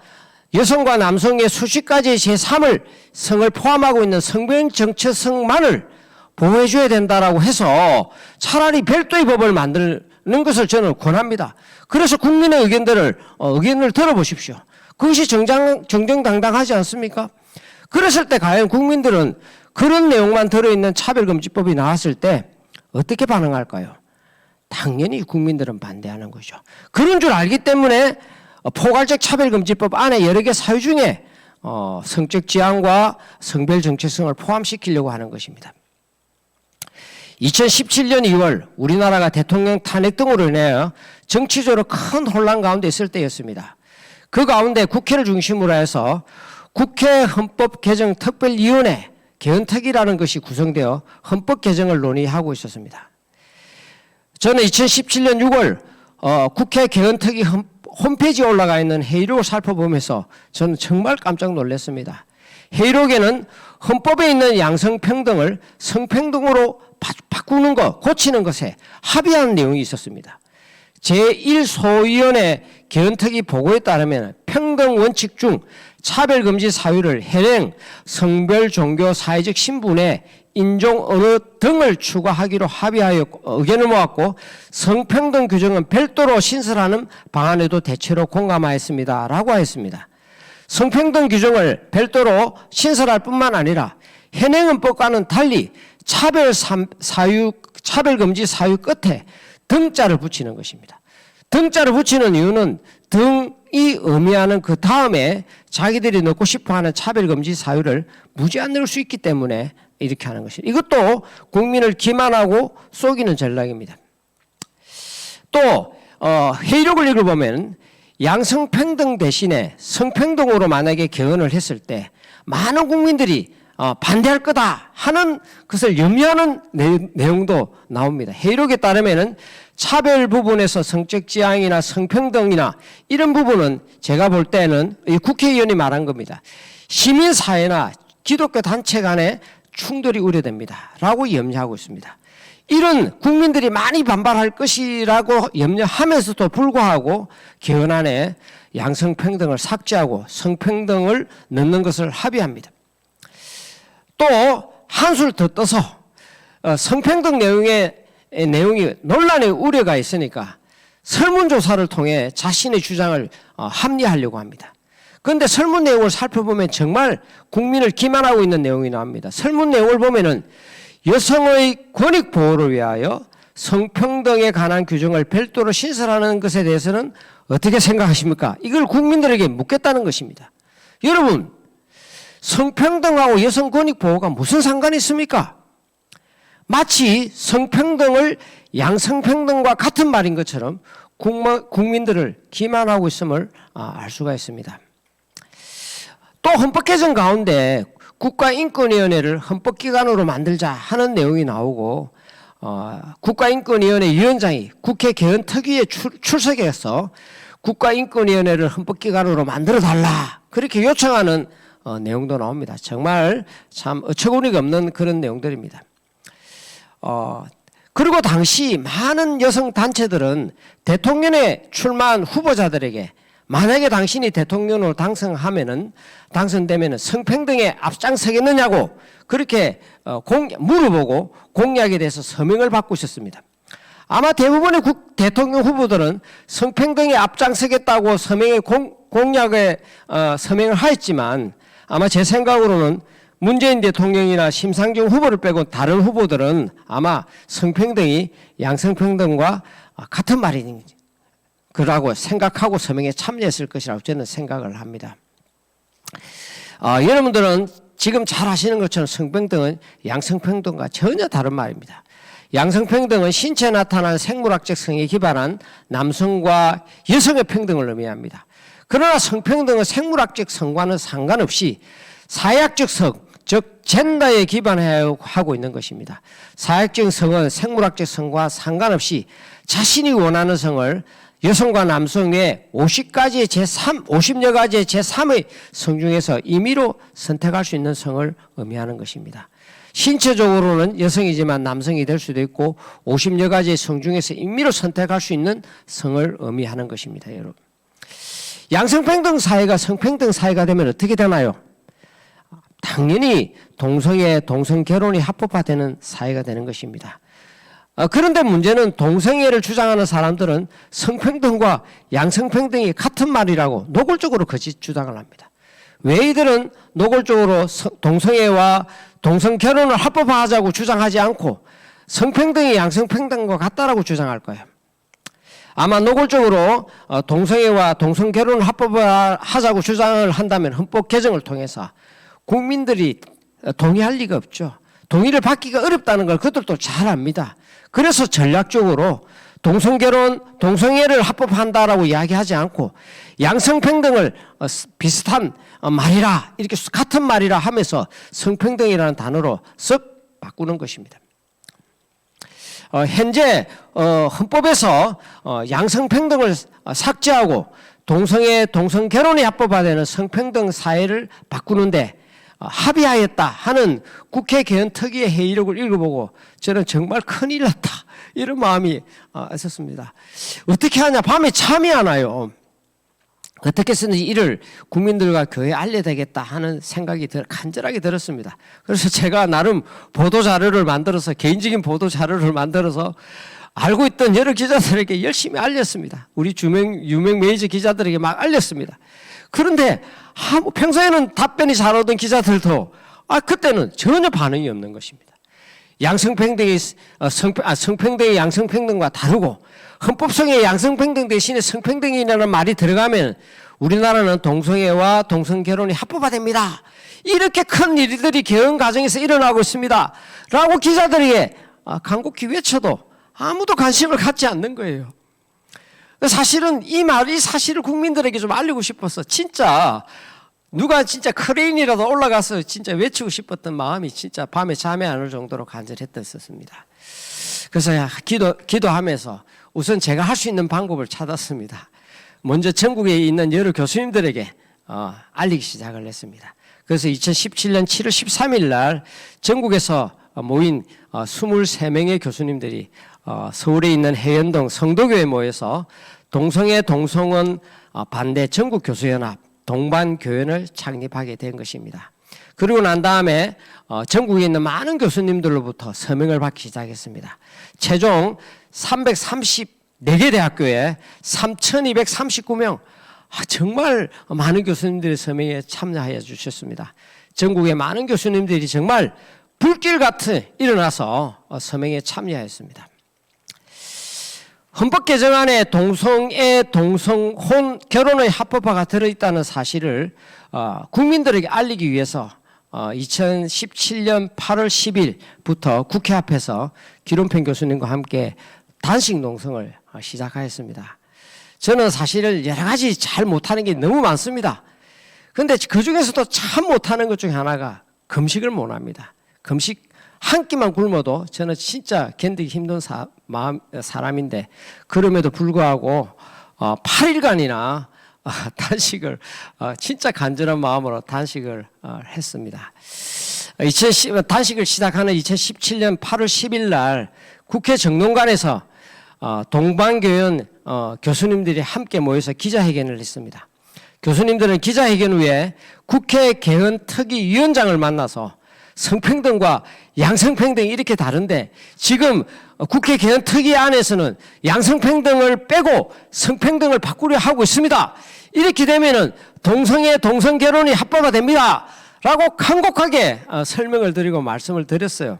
여성과 남성의 수십 가지의 제3을 성을 포함하고 있는 성별 정체성만을 보호해줘야 된다라고 해서 차라리 별도의 법을 만드는 것을 저는 권합니다. 그래서 국민의 의견을 들어보십시오. 그것이 정정당당하지 않습니까? 그랬을 때 과연 국민들은 그런 내용만 들어있는 차별금지법이 나왔을 때 어떻게 반응할까요? 당연히 국민들은 반대하는 거죠. 그런 줄 알기 때문에 포괄적 차별금지법 안에 여러 개 사유 중에 성적 지향과 성별 정체성을 포함시키려고 하는 것입니다. 2017년 2월 우리나라가 대통령 탄핵 등으로 인해 정치적으로 큰 혼란 가운데 있을 때였습니다. 그 가운데 국회를 중심으로 해서 국회 헌법개정특별위원회 개헌특위라는 것이 구성되어 헌법 개정을 논의하고 있었습니다. 저는 2017년 6월 국회 개헌특위 홈페이지에 올라가 있는 회의록을 살펴보면서 저는 정말 깜짝 놀랐습니다. 회의록에는 헌법에 있는 양성평등을 성평등으로 바꾸는 것, 고치는 것에 합의하는 내용이 있었습니다. 제1소위원회 개헌특위 보고에 따르면 평등 원칙 중 차별금지 사유를 현행, 성별, 종교, 사회적 신분의 인종, 언어 등을 추가하기로 합의하여 의견을 모았고 성평등 규정은 별도로 신설하는 방안에도 대체로 공감하였습니다. 라고 하였습니다. 성평등 규정을 별도로 신설할 뿐만 아니라 현행헌법과는 달리 차별금지 사유 끝에 등자를 붙이는 것입니다. 등자를 붙이는 이유는 등이 의미하는 그 다음에 자기들이 넣고 싶어하는 차별금지 사유를 무제한 넣을 수 있기 때문에 이렇게 하는 것입니다. 이것도 국민을 기만하고 속이는 전략입니다. 또 회의록을 읽어보면 양성평등 대신에 성평등으로 만약에 개헌을 했을 때 많은 국민들이 반대할 거다 하는 것을 염려하는 내용도 나옵니다. 회의록에 따르면 차별 부분에서 성적 지향이나 성평등이나 이런 부분은 제가 볼 때는 국회의원이 말한 겁니다. 시민사회나 기독교 단체 간의 충돌이 우려됩니다. 라고 염려하고 있습니다. 이런 국민들이 많이 반발할 것이라고 염려하면서도 불구하고 개헌안에 양성평등을 삭제하고 성평등을 넣는 것을 합의합니다. 또 한술 더 떠서 성평등 내용이 논란의 우려가 있으니까 설문조사를 통해 자신의 주장을 합리화하려고 합니다. 그런데 설문 내용을 살펴보면 정말 국민을 기만하고 있는 내용이 나옵니다. 설문 내용을 보면은 여성의 권익 보호를 위하여 성평등에 관한 규정을 별도로 신설하는 것에 대해서는 어떻게 생각하십니까? 이걸 국민들에게 묻겠다는 것입니다. 여러분, 성평등하고 여성 권익 보호가 무슨 상관이 있습니까? 마치 성평등을 양성평등과 같은 말인 것처럼 국민들을 기만하고 있음을 알 수가 있습니다. 또 헌법 개정 가운데 국가인권위원회를 헌법기관으로 만들자 하는 내용이 나오고 국가인권위원회 위원장이 국회 개헌특위에 출석해서 국가인권위원회를 헌법기관으로 만들어달라 그렇게 요청하는 내용도 나옵니다. 정말 참 어처구니가 없는 그런 내용들입니다. 그리고 당시 많은 여성 단체들은 대통령에 출마한 후보자들에게 만약에 당신이 대통령으로 당선되면은 성평등에 앞장서겠느냐고 그렇게 물어보고 공약에 대해서 서명을 받고 있었습니다. 아마 대부분의 대통령 후보들은 성평등에 앞장서겠다고 공약에 서명을 하였지만 아마 제 생각으로는 문재인 대통령이나 심상정 후보를 빼고 다른 후보들은 아마 성평등이 양성평등과 같은 말인지 거라고 생각하고 서명에 참여했을 것이라고 저는 생각을 합니다. 여러분들은 지금 잘 아시는 것처럼 성평등은 양성평등과 전혀 다른 말입니다. 양성평등은 신체에 나타나는 생물학적 성에 기반한 남성과 여성의 평등을 의미합니다. 그러나 성평등은 생물학적 성과는 상관없이 사회학적 성, 즉 젠더에 기반하고 있는 것입니다. 사회학적 성은 생물학적 성과 상관없이 자신이 원하는 성을 여성과 남성의 50여 가지의 제3의 성 중에서 임의로 선택할 수 있는 성을 의미하는 것입니다. 신체적으로는 여성이지만 남성이 될 수도 있고 50여 가지의 성 중에서 임의로 선택할 수 있는 성을 의미하는 것입니다. 여러분, 양성평등 사회가 성평등 사회가 되면 어떻게 되나요? 당연히 동성애, 동성결혼이 합법화되는 사회가 되는 것입니다. 그런데 문제는 동성애를 주장하는 사람들은 성평등과 양성평등이 같은 말이라고 노골적으로 거짓 주장을 합니다. 왜 이들은 노골적으로 동성애와 동성결혼을 합법화하자고 주장하지 않고 성평등이 양성평등과 같다라고 주장할 거예요? 아마 노골적으로 동성애와 동성결혼을 합법화하자고 주장을 한다면 헌법 개정을 통해서 국민들이 동의할 리가 없죠. 동의를 받기가 어렵다는 걸 그들도 잘 압니다. 그래서 전략적으로 동성결혼, 동성애를 합법한다라고 이야기하지 않고 양성평등을 비슷한 말이라, 이렇게 같은 말이라 하면서 성평등이라는 단어로 쓱 바꾸는 것입니다. 현재 헌법에서 양성평등을 삭제하고 동성애, 동성결혼이 합법화되는 성평등 사회를 바꾸는데 합의하였다 하는 국회 개헌특위의 회의록을 읽어보고 저는 정말 큰일 났다, 이런 마음이 있었습니다. 어떻게 하냐, 밤에 잠이 안 와요. 어떻게 쓰는지 이를 국민들과 교회에 알려야 되겠다 하는 생각이 간절하게 들었습니다. 그래서 제가 나름 보도자료를 만들어서, 개인적인 보도자료를 만들어서 알고 있던 여러 기자들에게 열심히 알렸습니다. 우리 유명 메이저 기자들에게 막 알렸습니다. 그런데 평소에는 답변이 잘 오던 기자들도 그때는 전혀 반응이 없는 것입니다. 양성평등이 성평등이 양성평등과 다르고 헌법성의 양성평등 대신에 성평등이라는 말이 들어가면 우리나라는 동성애와 동성결혼이 합법화됩니다, 이렇게 큰 일들이 개헌 과정에서 일어나고 있습니다 라고 기자들에게 간곡히 외쳐도 아무도 관심을 갖지 않는 거예요. 사실은 이 말이 사실을 국민들에게 좀 알리고 싶어서 진짜 누가 진짜 크레인이라도 올라가서 진짜 외치고 싶었던 마음이 진짜 밤에 잠이 안 올 정도로 간절했었습니다. 그래서 기도하면서 우선 제가 할 수 있는 방법을 찾았습니다. 먼저 전국에 있는 여러 교수님들에게 알리기 시작을 했습니다. 그래서 2017년 7월 13일 날 전국에서 모인 23명의 교수님들이 서울에 있는 해연동 성도교에 모여서 동성애 동성혼 반대 전국교수연합 동반교연을 창립하게 된 것입니다. 그리고 난 다음에 전국에 있는 많은 교수님들로부터 서명을 받기 시작했습니다. 최종 334개 대학교에 3,239명, 정말 많은 교수님들이 서명에 참여하여 주셨습니다. 전국의 많은 교수님들이 정말 불길 같이 일어나서 서명에 참여했습니다. 헌법 개정안에 동성애, 동성혼, 결혼의 합법화가 들어있다는 사실을 국민들에게 알리기 위해서 2017년 8월 10일부터 국회 앞에서 기론평 교수님과 함께 단식 농성을 시작하였습니다. 저는 사실 여러 가지 잘 못하는 게 너무 많습니다. 그런데 그 중에서도 참 못하는 것 중에 하나가 금식을 못합니다. 금식 한 끼만 굶어도 저는 진짜 견디기 힘든 사람인데 그럼에도 불구하고 8일간이나 단식을 진짜 간절한 마음으로 단식을 했습니다. 단식을 시작하는 2017년 8월 10일 날 국회 정론관에서 동반교연 교수님들이 함께 모여서 기자회견을 했습니다. 교수님들은 기자회견 후에 국회 개헌특위위원장을 만나서 성평등과 양성평등이 이렇게 다른데 지금 국회 개헌특위 안에서는 양성평등을 빼고 성평등을 바꾸려 하고 있습니다. 이렇게 되면은 동성애, 동성결혼이 합법화됩니다 라고 간곡하게 설명을 드리고 말씀을 드렸어요.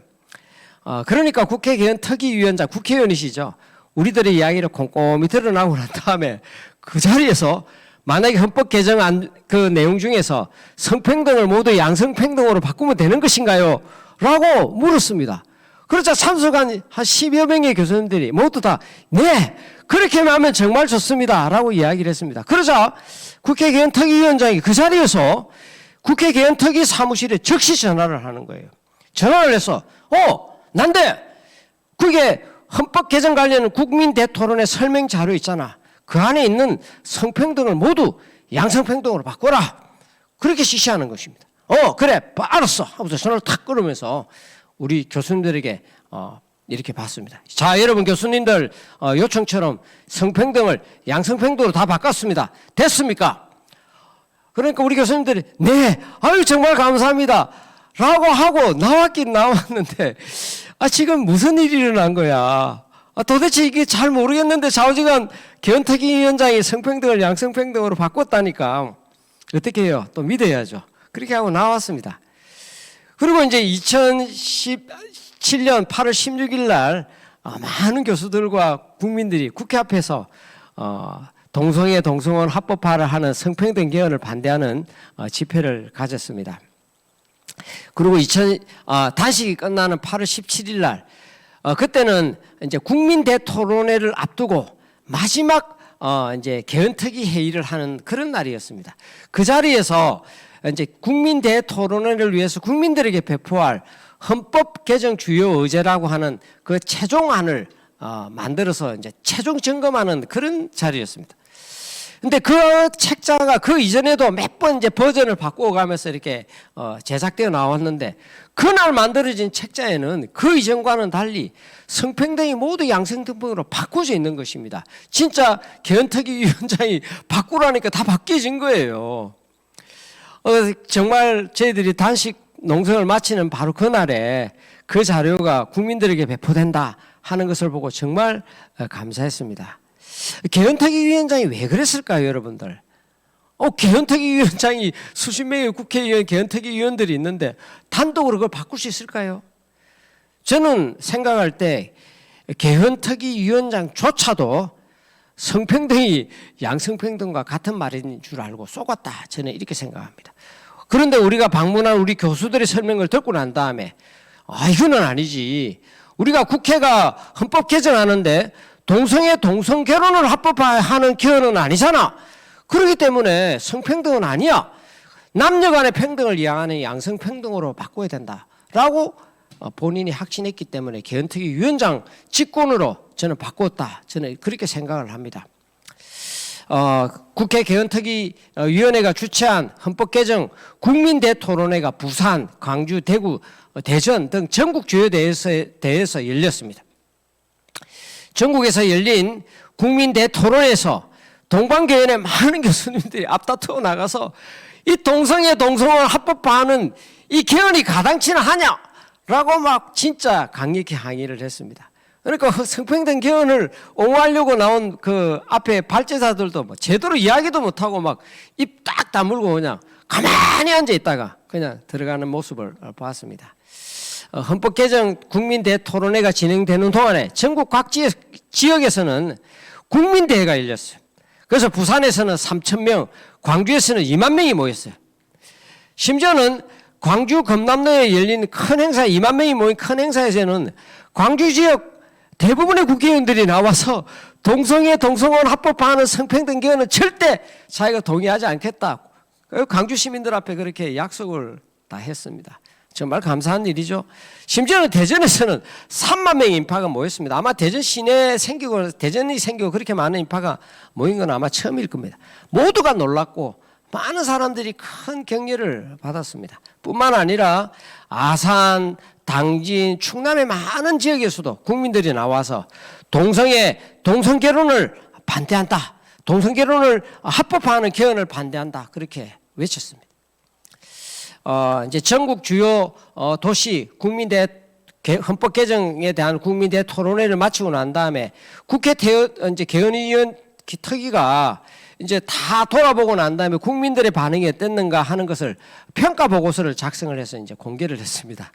그러니까 국회 개헌특위위원장, 국회의원이시죠. 우리들의 이야기를 꼼꼼히 드러나고 난 다음에 그 자리에서 만약에 헌법 개정안 그 내용 중에서 성평등을 모두 양성평등으로 바꾸면 되는 것인가요? 라고 물었습니다. 그러자 참석한 한 10여 명의 교수님들이 모두 다 네, 그렇게 하면 정말 좋습니다 라고 이야기를 했습니다. 그러자 국회 개헌특위위원장이 그 자리에서 국회 개헌특위 사무실에 즉시 전화를 하는 거예요. 전화를 해서 난데 그게 헌법 개정 관련 국민 대토론의 설명 자료 있잖아. 그 안에 있는 성평등을 모두 양성평등으로 바꿔라. 그렇게 지시하는 것입니다. 그래 알았어 하고서 전화를 탁 끊으면서 우리 교수님들에게 이렇게 받습니다. 자, 여러분 교수님들 요청처럼 성평등을 양성평등으로 다 바꿨습니다. 됐습니까? 그러니까 우리 교수님들이 네, 아유 정말 감사합니다 라고 하고 나왔긴 나왔는데 지금 무슨 일이 일어난 거야? 도대체 이게 잘 모르겠는데 좌우지간 개헌특위위원장이 성평등을 양성평등으로 바꿨다니까 어떻게 해요? 또 믿어야죠. 그렇게 하고 나왔습니다. 그리고 이제 2017년 8월 16일 날 많은 교수들과 국민들이 국회 앞에서 동성애 동성혼 합법화를 하는 성평등 개헌을 반대하는 집회를 가졌습니다. 그리고 단식이 끝나는 8월 17일 날 그때는 이제 국민 대토론회를 앞두고 마지막 이제 개헌특위 회의를 하는 그런 날이었습니다. 그 자리에서 이제 국민 대토론회를 위해서 국민들에게 배포할 헌법 개정 주요 의제라고 하는 그 최종안을 만들어서 이제 최종 점검하는 그런 자리였습니다. 근데 그 책자가 그 이전에도 몇 번 이제 버전을 바꾸어가면서 이렇게 제작되어 나왔는데 그날 만들어진 책자에는 그 이전과는 달리 성평등이 모두 양성평등으로 바꿔져 있는 것입니다. 진짜 개헌특위위원장이 바꾸라니까 다 바뀌어진 거예요. 정말 저희들이 단식 농성을 마치는 바로 그날에 그 자료가 국민들에게 배포된다 하는 것을 보고 정말 감사했습니다. 개헌특위위원장이 왜 그랬을까요, 여러분들? 개헌특위위원장이 수십 명의 국회의원, 개헌특위위원들이 있는데 단독으로 그걸 바꿀 수 있을까요? 저는 생각할 때 개헌특위위원장조차도 성평등이 양성평등과 같은 말인 줄 알고 속았다. 저는 이렇게 생각합니다. 그런데 우리가 방문한 우리 교수들의 설명을 듣고 난 다음에 이거는 아니지. 우리가 국회가 헌법 개정하는데 동성애 동성 결혼을 합법화하는 개헌은 아니잖아. 그렇기 때문에 성평등은 아니야. 남녀 간의 평등을 이양하는 양성평등으로 바꿔야 된다라고 본인이 확신했기 때문에 개헌특위위원장 직권으로 저는 바꿨다. 저는 그렇게 생각을 합니다. 국회 개헌특위위원회가 주최한 헌법 개정 국민대토론회가 부산, 광주, 대구, 대전 등 전국 주요 대에서 열렸습니다. 전국에서 열린 국민대토론에서 동방개헌의 많은 교수님들이 앞다투어 나가서 이 동성애 동성혼을 합법화하는 이 개헌이 가당치나 하냐라고 막 진짜 강력히 항의를 했습니다. 그러니까 성평등 개헌을 옹호하려고 나온 그 앞에 발제자들도 뭐 제대로 이야기도 못하고 막 입 딱 다물고 그냥 가만히 앉아 있다가 그냥 들어가는 모습을 보았습니다. 헌법 개정 국민대토론회가 진행되는 동안에 전국 각 지역에서는 국민대회가 열렸어요. 그래서 부산에서는 3,000명, 광주에서는 2만 명이 모였어요. 심지어는 광주 검남로에 열린 큰 행사, 2만 명이 모인 큰 행사에서는 광주 지역 대부분의 국회의원들이 나와서 동성애 동성혼 합법화하는 성평등 개헌은 절대 자기가 동의하지 않겠다. 광주 시민들 앞에 그렇게 약속을 다 했습니다. 정말 감사한 일이죠. 심지어는 대전에서는 3만 명의 인파가 모였습니다. 아마 대전 시내에 대전이 생기고 그렇게 많은 인파가 모인 건 아마 처음일 겁니다. 모두가 놀랐고 많은 사람들이 큰 격려를 받았습니다. 뿐만 아니라 아산, 당진, 충남의 많은 지역에서도 국민들이 나와서 동성애, 동성결혼을 반대한다. 동성결혼을 합법화하는 개헌을 반대한다. 그렇게 외쳤습니다. 이제 전국 주요 도시 헌법 개정에 대한 국민대 토론회를 마치고 난 다음에 국회 이제 개헌위원 특위가 이제 다 돌아보고 난 다음에 국민들의 반응이 어땠는가 하는 것을 평가 보고서를 작성을 해서 이제 공개를 했습니다.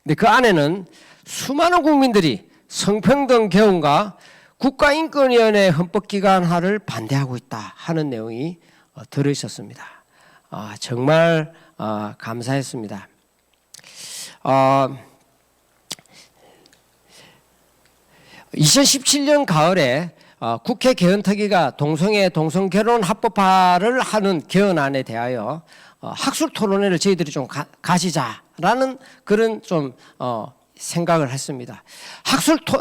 근데 그 안에는 수많은 국민들이 성평등 개헌과 국가인권위원회 헌법기관화를 반대하고 있다 하는 내용이 들어 있었습니다. 정말 감사했습니다. 2017년 가을에 국회 개헌특위가 동성애 동성결혼 합법화를 하는 개헌안에 대하여 학술 토론회를 저희들이 좀 가지자라는 그런 좀 생각을 했습니다.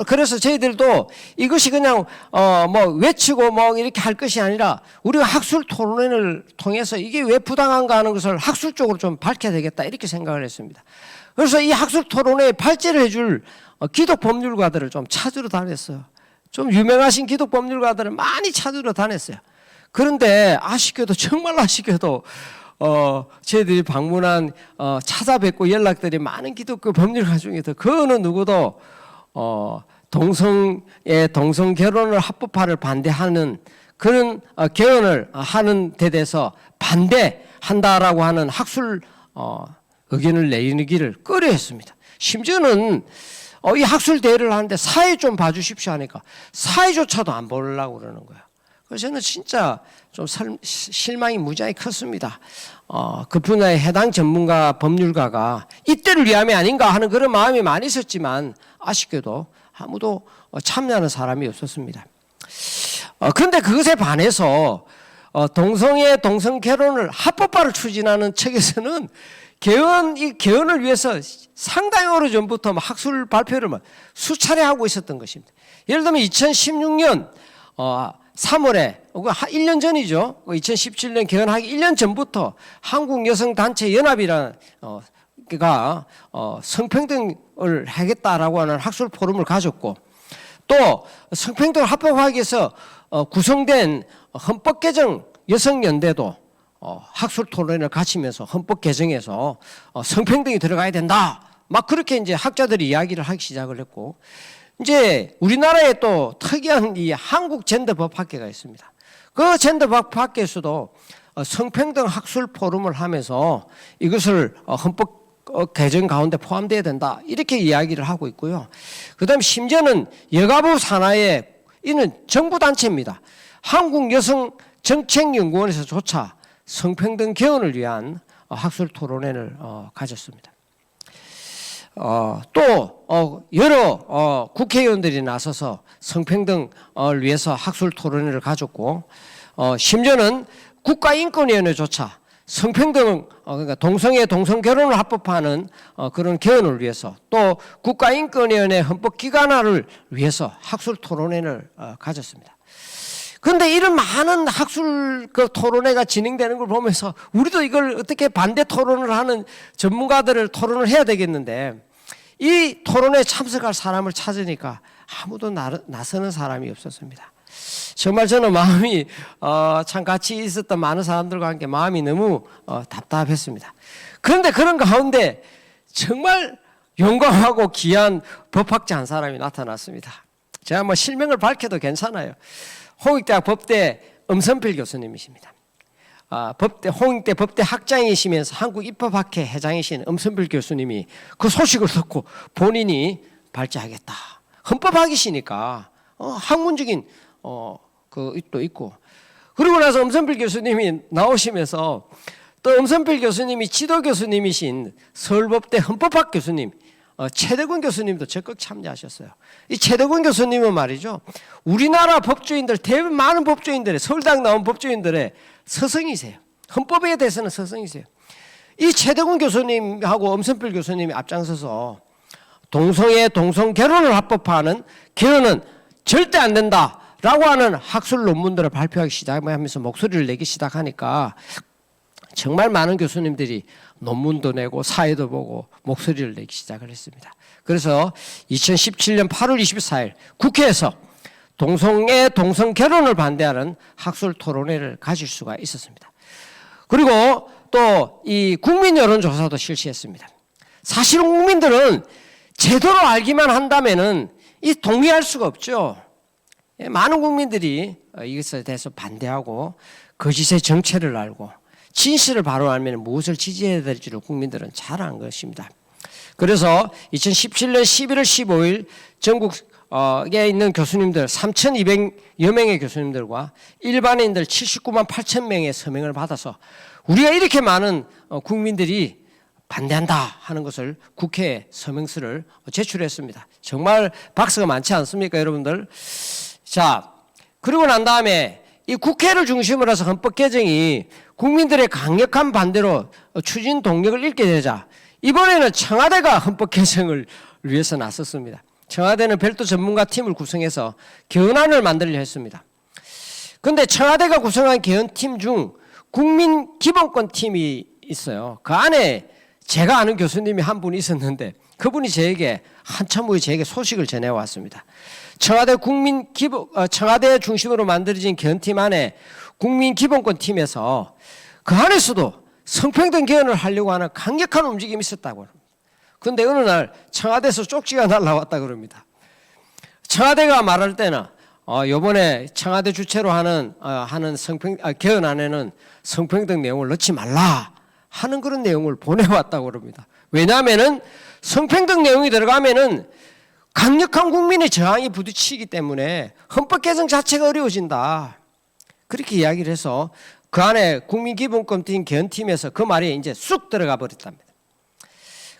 그래서 저희들도 이것이 그냥 뭐 외치고 뭐 이렇게 할 것이 아니라 우리가 학술 토론회를 통해서 이게 왜 부당한가 하는 것을 학술적으로 좀 밝혀야 되겠다 이렇게 생각을 했습니다. 그래서 이 학술 토론회에 발제를 해줄 기독 법률가들을 좀 찾으러 다녔어요. 좀 유명하신 기독 법률가들을 많이 찾으러 다녔어요. 그런데 아쉽게도 정말 아쉽게도 저희들이 방문한 찾아뵙고 연락들이 많은 기독교 법률가 중에서 그 어느 누구도 동성 결혼을 합법화를 반대하는 그런 개헌을 하는 데 대해서 반대한다라고 하는 학술 의견을 내기를 꺼려했습니다. 심지어는 이 학술 대회를 하는데 사회 좀 봐주십시오 하니까 사회조차도 안 보려고 그러는 거예요. 그래서 저는 진짜 좀 실망이 무지하게 컸습니다. 그 분야의 해당 전문가 법률가가 이때를 위함이 아닌가 하는 그런 마음이 많이 있었지만 아쉽게도 아무도 참여하는 사람이 없었습니다. 그런데 그것에 반해서 동성 결혼을 합법화를 추진하는 측에서는 이 개헌을 위해서 상당히 오래전부터 학술 발표를 수차례 하고 있었던 것입니다. 예를 들면 2016년 3월에 1년 전이죠. 2017년 개헌하기 1년 전부터 한국여성단체연합이라는 성평등을 하겠다라고 하는 학술 포럼을 가졌고 또 성평등을 합법화하기 위해서 구성된 헌법 개정 여성연대도 학술 토론을 갖추면서 헌법 개정에서 성평등이 들어가야 된다. 막 그렇게 이제 학자들이 이야기를 하기 시작을 했고 이제 우리나라에 또 특이한 이 한국 젠더법학회가 있습니다. 그 젠더법학회에서도 성평등 학술 포럼을 하면서 이것을 헌법 개정 가운데 포함되어야 된다. 이렇게 이야기를 하고 있고요. 그다음 심지어는 여가부 산하에 이는 정부 단체입니다. 한국여성정책연구원에서조차 성평등 개헌을 위한 학술 토론회를 가졌습니다. 또 여러 국회의원들이 나서서 성평등을 위해서 학술 토론회를 가졌고 심지어는 국가인권위원회조차 성평등 그러니까 동성애 동성결혼을 합법화하는 그런 개헌을 위해서 또 국가인권위원회 헌법기관화를 위해서 학술 토론회를 가졌습니다. 그런데 이런 많은 학술 토론회가 진행되는 걸 보면서 우리도 이걸 어떻게 반대 토론을 하는 전문가들을 토론을 해야 되겠는데 이 토론회에 참석할 사람을 찾으니까 아무도 나서는 사람이 없었습니다. 정말 저는 마음이 참 같이 있었던 많은 사람들과 함께 마음이 너무 답답했습니다. 그런데 그런 가운데 정말 용감하고 귀한 법학자 한 사람이 나타났습니다. 제가 뭐 실명을 밝혀도 괜찮아요. 홍익대학 법대 엄선필 교수님이십니다. 홍익대 법대 학장이시면서 한국입법학회 회장이신 엄선필 교수님이 그 소식을 듣고 본인이 발제하겠다. 헌법학이시니까 학문적인 그 또 있고 그러고 나서 엄선필 교수님이 나오시면서 또 엄선필 교수님이 지도 교수님이신 서울법대 헌법학 교수님 최대권 교수님도 적극 참여하셨어요. 이 최대권 교수님은 말이죠. 우리나라 법조인들 대부분 많은 법조인들의 서울대학 나온 법조인들의 스승이세요. 헌법에 대해서는 스승이세요. 이 최대권 교수님하고 엄선필 교수님이 앞장서서 동성애 동성결혼을 합법화하는 개헌은 절대 안 된다라고 하는 학술 논문들을 발표하기 시작하면서 목소리를 내기 시작하니까 정말 많은 교수님들이 논문도 내고 사회도 보고 목소리를 내기 시작을 했습니다. 그래서 2017년 8월 24일 국회에서 동성애 동성결혼을 반대하는 학술 토론회를 가질 수가 있었습니다. 그리고 또 이 국민 여론조사도 실시했습니다. 사실은 국민들은 제도로 알기만 한다면은 이 동의할 수가 없죠. 많은 국민들이 이것에 대해서 반대하고 거짓의 정체를 알고 진실을 바로 알면 무엇을 지지해야 될지를 국민들은 잘 안 것입니다. 그래서 2017년 11월 15일 전국 에 있는 교수님들 3,200여 명의 교수님들과 일반인들 79만 8천 명의 서명을 받아서 우리가 이렇게 많은 국민들이 반대한다 하는 것을 국회에 서명서를 제출했습니다. 정말 박수가 많지 않습니까, 여러분들? 자, 그리고 난 다음에 이 국회를 중심으로 해서 헌법 개정이 국민들의 강력한 반대로 추진 동력을 잃게 되자 이번에는 청와대가 헌법 개정을 위해서 나섰습니다. 청와대는 별도 전문가 팀을 구성해서 개헌안을 만들려 했습니다. 그런데 청와대가 구성한 개헌팀 중 국민기본권 팀이 있어요. 그 안에 제가 아는 교수님이 한 분이 있었는데 그분이 저에게 한참 후에 저에게 소식을 전해왔습니다. 청와대 중심으로 만들어진 개헌팀 안에 국민기본권 팀에서 그 안에서도 성평등 개헌을 하려고 하는 강력한 움직임이 있었다고 합니다. 그런데 어느 날 청와대에서 쪽지가 날라왔다 그럽니다. 청와대가 말할 때는 이번에 청와대 주체로 하는 개헌안에는 성평등 내용을 넣지 말라 하는 그런 내용을 보내왔다고 그럽니다. 왜냐하면은 성평등 내용이 들어가면은 강력한 국민의 저항이 부딪히기 때문에 헌법 개정 자체가 어려워진다. 그렇게 이야기를 해서 그 안에 국민기본권팀 개헌팀에서 그 말이 이제 쑥 들어가 버렸답니다.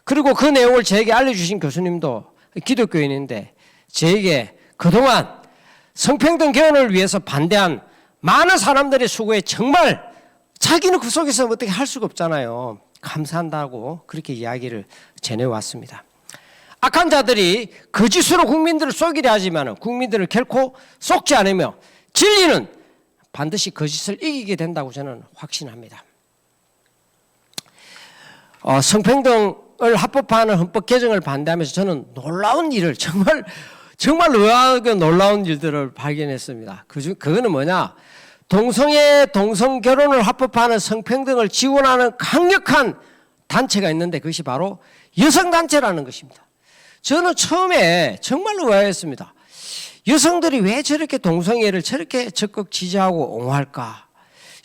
그리고 그 내용을 저에게 알려주신 교수님도 기독교인인데 저에게 그동안 성평등 개헌을 위해서 반대한 많은 사람들의 수고에 정말 자기는 그 속에서 어떻게 할 수가 없잖아요. 감사한다고 그렇게 이야기를 전해왔습니다. 악한 자들이 거짓으로 국민들을 속이려 하지만 국민들을 결코 속지 않으며 진리는 반드시 거짓을 이기게 된다고 저는 확신합니다. 성평등을 합법화하는 헌법 개정을 반대하면서 저는 놀라운 일을 정말 의아하게 놀라운 일들을 발견했습니다. 그거는 뭐냐? 동성애, 동성 결혼을 합법화하는 성평등을 지원하는 강력한 단체가 있는데 그것이 바로 여성단체라는 것입니다. 저는 처음에 정말 의아했습니다. 여성들이 왜 저렇게 동성애를 저렇게 적극 지지하고 옹호할까?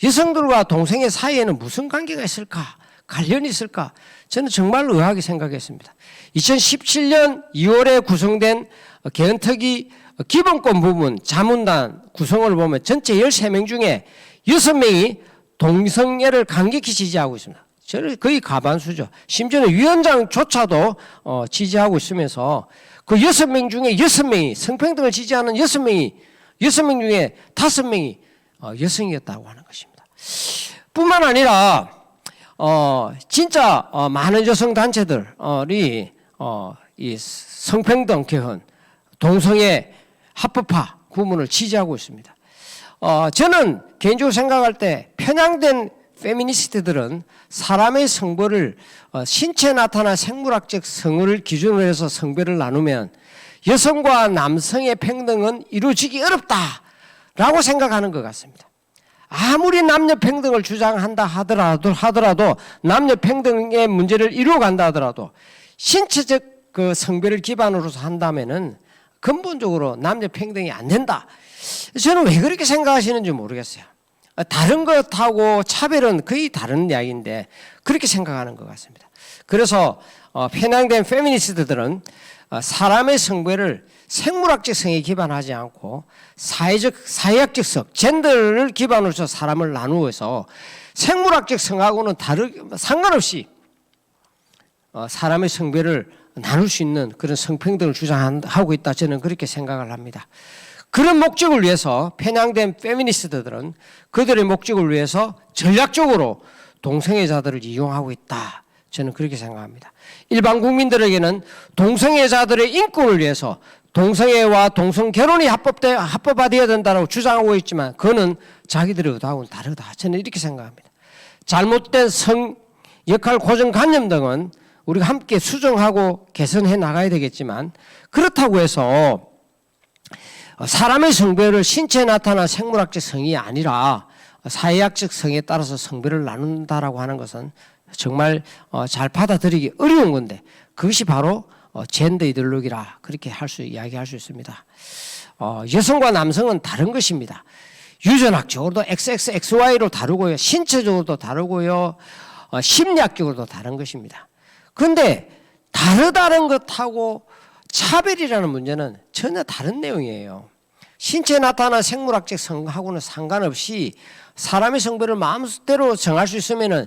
여성들과 동성애 사이에는 무슨 관계가 있을까? 관련이 있을까? 저는 정말 의아하게 생각했습니다. 2017년 2월에 구성된 개헌특위 기본권 부분 자문단 구성을 보면 전체 13명 중에 6명이 동성애를 강력히 지지하고 있습니다. 저는 거의 가반수죠. 심지어는 위원장조차도 지지하고 있으면서 그 6명 중에 6명이 성평등을 지지하는 6명 중에 5명이 여성이었다고 하는 것입니다. 뿐만 아니라 진짜 많은 여성 단체들이 이 성평등 개헌, 동성애 합법화 부분을 지지하고 있습니다. 저는 개인적으로 생각할 때 편향된 페미니스트들은 사람의 성별을 신체에 나타난 생물학적 성을 기준으로 해서 성별을 나누면 여성과 남성의 평등은 이루어지기 어렵다라고 생각하는 것 같습니다. 아무리 남녀 평등을 주장한다 하더라도 남녀 평등의 문제를 이루어간다 하더라도 신체적 그 성별을 기반으로서 한다면은 근본적으로 남녀 평등이 안 된다. 저는 왜 그렇게 생각하시는지 모르겠어요. 다른 것하고 차별은 거의 다른 이야기인데 그렇게 생각하는 것 같습니다. 그래서 편향된 페미니스트들은 사람의 성별을 생물학적 성에 기반하지 않고 사회학적 성, 젠더를 기반으로 해서 사람을 나누어서 생물학적 성하고는 상관없이 사람의 성별을 나눌 수 있는 그런 성평등을 주장하고 있다. 저는 그렇게 생각을 합니다. 그런 목적을 위해서 편향된 페미니스트들은 그들의 목적을 위해서 전략적으로 동성애자들을 이용하고 있다. 저는 그렇게 생각합니다. 일반 국민들에게는 동성애자들의 인권을 위해서 동성애와 동성결혼이 합법화되어야 된다고 주장하고 있지만 그거는 자기들의 의도하고는 다르다. 저는 이렇게 생각합니다. 잘못된 성 역할 고정관념 등은 우리가 함께 수정하고 개선해 나가야 되겠지만 그렇다고 해서 사람의 성별을 신체에 나타난 생물학적 성이 아니라 사회학적 성에 따라서 성별을 나눈다라고 하는 것은 정말 잘 받아들이기 어려운 건데 그것이 바로 젠더 이데올로기라 그렇게 이야기할 수 있습니다. 여성과 남성은 다른 것입니다. 유전학적으로도 XXXY로 다르고요. 신체적으로도 다르고요. 심리학적으로도 다른 것입니다. 그런데 다르다는 것하고 차별이라는 문제는 전혀 다른 내용이에요. 신체에 나타난 생물학적 성하고는 상관없이 사람의 성별을 마음대로 정할 수 있으면은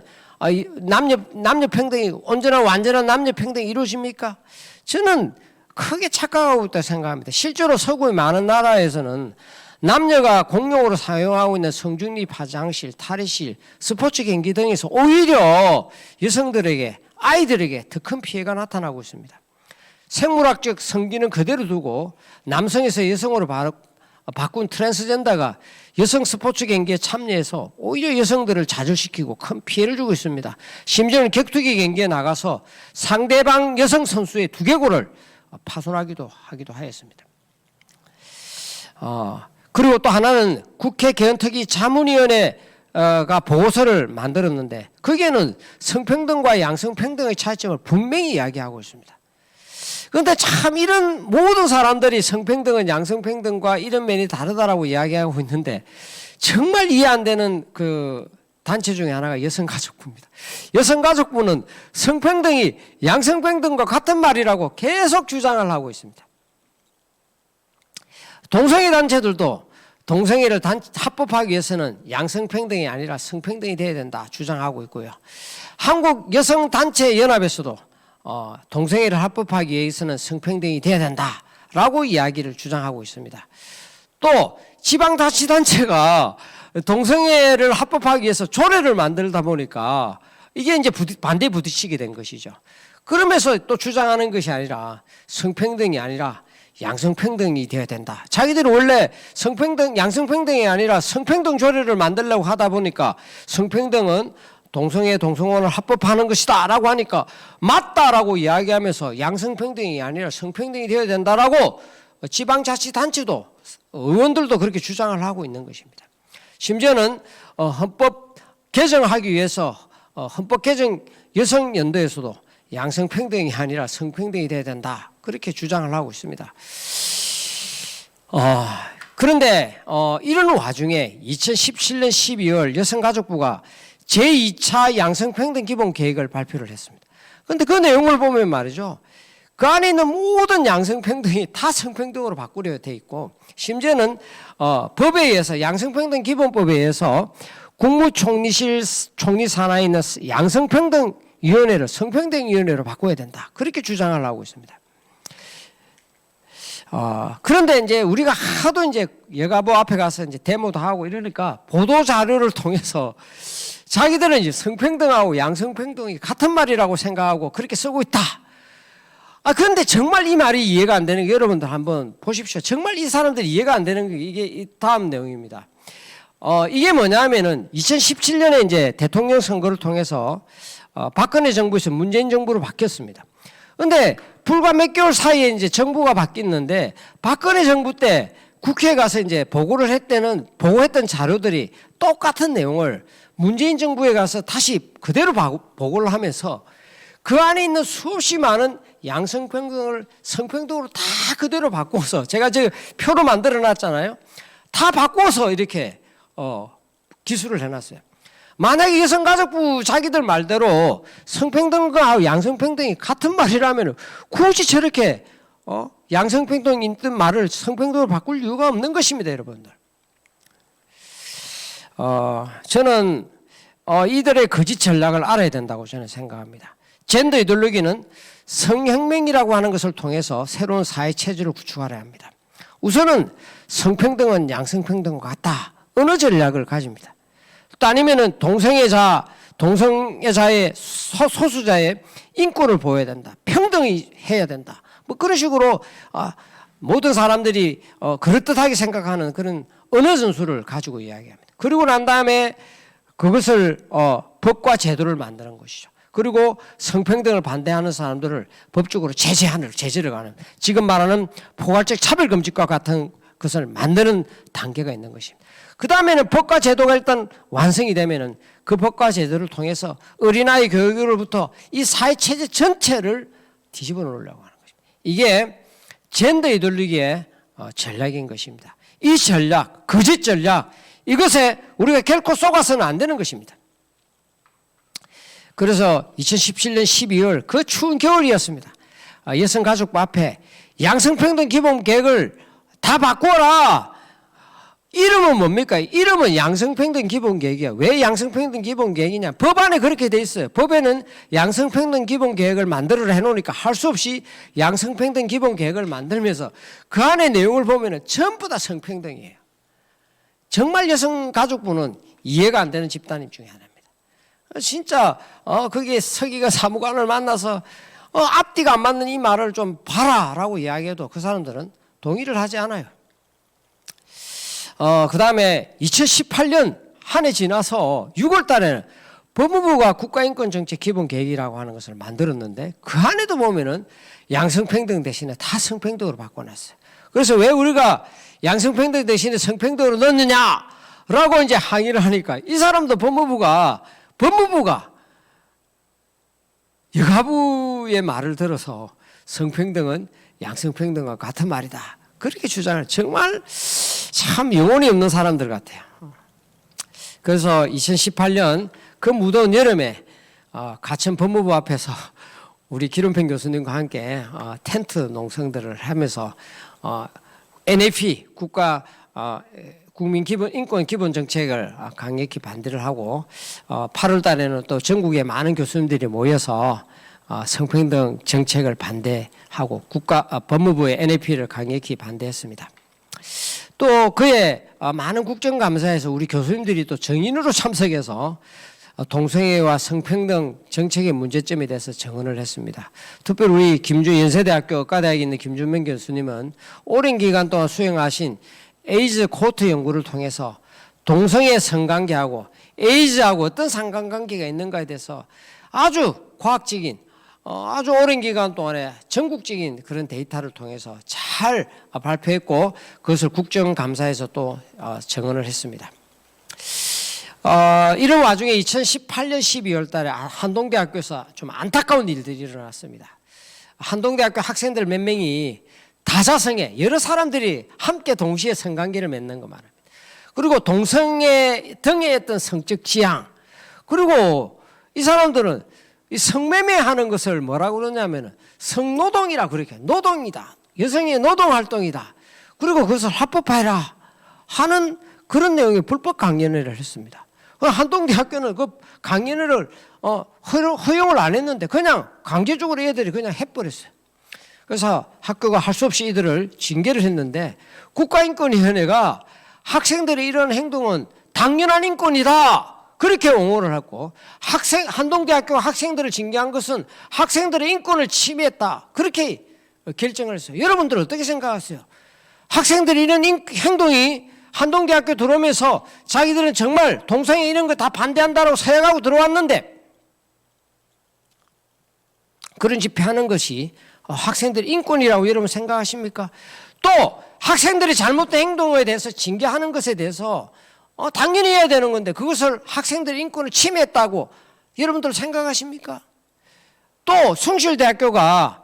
남녀 평등이 온전한 완전한 남녀 평등이 이루어집니까? 저는 크게 착각하고 있다고 생각합니다. 실제로 서구의 많은 나라에서는 남녀가 공용으로 사용하고 있는 성중립 화장실, 탈의실, 스포츠 경기 등에서 오히려 여성들에게, 아이들에게 더 큰 피해가 나타나고 있습니다. 생물학적 성기는 그대로 두고 남성에서 여성으로 바꾼 트랜스젠더가 여성 스포츠 경기에 참여해서 오히려 여성들을 좌절시키고 큰 피해를 주고 있습니다. 심지어는 격투기 경기에 나가서 상대방 여성 선수의 두개골을 파손하기도 하였습니다. 그리고 또 하나는 국회 개헌특위 자문위원회가 보고서를 만들었는데 거기에는 성평등과 양성평등의 차이점을 분명히 이야기하고 있습니다. 그런데 참 이런 모든 사람들이 성평등은 양성평등과 이런 면이 다르다라고 이야기하고 있는데 정말 이해 안 되는 그 단체 중에 하나가 여성가족부입니다. 여성가족부는 성평등이 양성평등과 같은 말이라고 계속 주장을 하고 있습니다. 동성애 단체들도 동성애를 합법하기 위해서는 양성평등이 아니라 성평등이 돼야 된다 주장하고 있고요. 한국 여성단체연합에서도 동성애를 합법하기 위해서는 성평등이 돼야 된다라고 이야기를 주장하고 있습니다. 또 지방자치단체가 동성애를 합법하기 위해서 조례를 만들다 보니까 이게 이제 반대 부딪히게 된 것이죠. 그러면서 또 주장하는 것이 아니라 성평등이 아니라 양성평등이 되어야 된다. 자기들이 원래 양성평등이 아니라 성평등 조례를 만들려고 하다 보니까 성평등은 동성애, 동성혼을 합법하는 것이다 라고 하니까 맞다라고 이야기하면서 양성평등이 아니라 성평등이 되어야 된다라고 지방자치단체도 의원들도 그렇게 주장을 하고 있는 것입니다. 심지어는 헌법 개정하기 위해서 헌법 개정 여성연대에서도 양성평등이 아니라 성평등이 돼야 된다 그렇게 주장을 하고 있습니다. 그런데 이런 와중에 2017년 12월 여성가족부가 제2차 양성평등 기본 계획을 발표를 했습니다. 그런데 그 내용을 보면 말이죠. 그 안에 있는 모든 양성평등이 다 성평등으로 바꾸려 돼 있고 심지어는 법에 의해서 양성평등 기본법에 의해서 국무총리실 총리 산하에 있는 양성평등위원회를 성평등위원회로 바꿔야 된다. 그렇게 주장을 하고 있습니다. 그런데 이제 우리가 하도 이제 여가부 앞에 가서 이제 데모도 하고 이러니까 보도 자료를 통해서 자기들은 이제 성평등하고 양성평등이 같은 말이라고 생각하고 그렇게 쓰고 있다. 그런데 정말 이 말이 이해가 안 되는 게 여러분들 한번 보십시오. 정말 이 사람들이 이해가 안 되는 게 이게 이 다음 내용입니다. 이게 뭐냐면은 2017년에 이제 대통령 선거를 통해서 박근혜 정부에서 문재인 정부로 바뀌었습니다. 그런데 불과 몇 개월 사이에 이제 정부가 바뀌었는데 박근혜 정부 때 국회에 가서 이제 보고했던 자료들이 똑같은 내용을 문재인 정부에 가서 다시 그대로 보고를 하면서 그 안에 있는 수없이 많은 양성평등을 성평등으로 다 그대로 바꿔서 제가 지금 표로 만들어 놨잖아요. 다 바꿔서 이렇게 기술을 해놨어요. 만약에 여성가족부 자기들 말대로 성평등과 양성평등이 같은 말이라면 굳이 저렇게 양성평등이 있던 말을 성평등으로 바꿀 이유가 없는 것입니다, 여러분들. 저는 이들의 거짓 전략을 알아야 된다고 저는 생각합니다. 젠더 이데올로기는 성혁명이라고 하는 것을 통해서 새로운 사회 체제를 구축하려 합니다. 우선은 성평등은 양성평등과 같다. 어느 전략을 가집니다. 또 아니면은 동성애자의 소수자의 인권을 보호해야 된다. 평등히 해야 된다. 뭐 그런 식으로 모든 사람들이 그럴듯하게 생각하는 그런 언어 전술을 가지고 이야기합니다. 그리고 난 다음에 그것을 법과 제도를 만드는 것이죠. 그리고 성평등을 반대하는 사람들을 법적으로 제재를 가는 지금 말하는 포괄적 차별금지과 같은 것을 만드는 단계가 있는 것입니다. 그 다음에는 법과 제도가 일단 완성이 되면은 그 법과 제도를 통해서 어린아이 교육으로부터 이 사회체제 전체를 뒤집어 놓으려고 하는 것입니다. 이게 젠더 이데올로기의 전략인 것입니다. 이 전략, 거짓 전략, 이것에 우리가 결코 속아서는 안 되는 것입니다. 그래서 2017년 12월 그 추운 겨울이었습니다. 여성가족부 앞에 양성평등 기본계획을 다 바꾸어라. 이름은 뭡니까? 이름은 양성평등 기본계획이야. 왜 양성평등 기본계획이냐? 법안에 그렇게 돼 있어요. 법에는 양성평등 기본계획을 만들어라 해놓으니까 할 수 없이 양성평등 기본계획을 만들면서 그 안에 내용을 보면은 전부 다 성평등이에요. 정말 여성가족부는 이해가 안 되는 집단임 중에 하나입니다. 진짜 거기에 서기가 사무관을 만나서 앞뒤가 안 맞는 이 말을 좀 봐라라고 이야기해도 그 사람들은 동의를 하지 않아요. 그 다음에 2018년 한 해 지나서 6월 달에는 법무부가 국가인권정책 기본계획이라고 하는 것을 만들었는데 그 안에도 보면은 양성평등 대신에 다 성평등으로 바꿔놨어요. 그래서 왜 우리가 양성평등 대신에 성평등으로 넣느냐라고 이제 항의를 하니까 이 사람도 법무부가 여가부의 말을 들어서 성평등은 양성평등과 같은 말이다. 그렇게 주장을 정말 참 영혼이 없는 사람들 같아요. 그래서 2018년 그 무더운 여름에 가천 법무부 앞에서 우리 기름평 교수님과 함께 텐트 농성들을 하면서 NAP 국가 국민 기본 인권 기본 정책을 강력히 반대를 하고 8월 달에는 또 전국의 많은 교수님들이 모여서 성평등 정책을 반대하고 법무부의 NAP를 강력히 반대했습니다. 또 그에 많은 국정감사에서 우리 교수님들이 또 정인으로 참석해서 동성애와 성평등 정책의 문제점에 대해서 정언을 했습니다. 특별히 우리 연세대학교 의과대학에 있는 김준명 교수님은 오랜 기간 동안 수행하신 에이즈 코트 연구를 통해서 동성애 성관계하고 에이즈하고 어떤 상관관계가 있는가에 대해서 아주 과학적인 아주 오랜 기간 동안에 전국적인 그런 데이터를 통해서 잘 발표했고 그것을 국정감사에서 또 정언을 했습니다. 이런 와중에 2018년 12월 달에 한동대학교에서 좀 안타까운 일들이 일어났습니다. 한동대학교 학생들 몇 명이 다자성애 여러 사람들이 함께 동시에 성관계를 맺는 것 말입니다. 그리고 동성애 등의 어떤 성적 지향 그리고 이 사람들은 이 성매매하는 것을 뭐라고 그러냐면은 성노동이라 그렇게 노동이다. 여성의 노동활동이다. 그리고 그것을 합법화해라 하는 그런 내용의 불법 강연회를 했습니다. 한동대학교는 그 강연회를 허용을 안 했는데 그냥 강제적으로 애들이 그냥 해버렸어요. 그래서 학교가 할 수 없이 이들을 징계를 했는데 국가인권위원회가 학생들의 이런 행동은 당연한 인권이다. 그렇게 옹호를 했고 한동대학교 학생들을 징계한 것은 학생들의 인권을 침해했다. 그렇게 결정을 했어요. 여러분들 어떻게 생각하세요? 학생들이 이런 행동이 한동대학교 들어오면서 자기들은 정말 동성애 이런 거 다 반대한다고 서약하고 들어왔는데 그런 집회하는 것이 학생들의 인권이라고 여러분 생각하십니까? 또 학생들이 잘못된 행동에 대해서 징계하는 것에 대해서 당연히 해야 되는 건데 그것을 학생들의 인권을 침해했다고 여러분들 생각하십니까? 또 숭실대학교가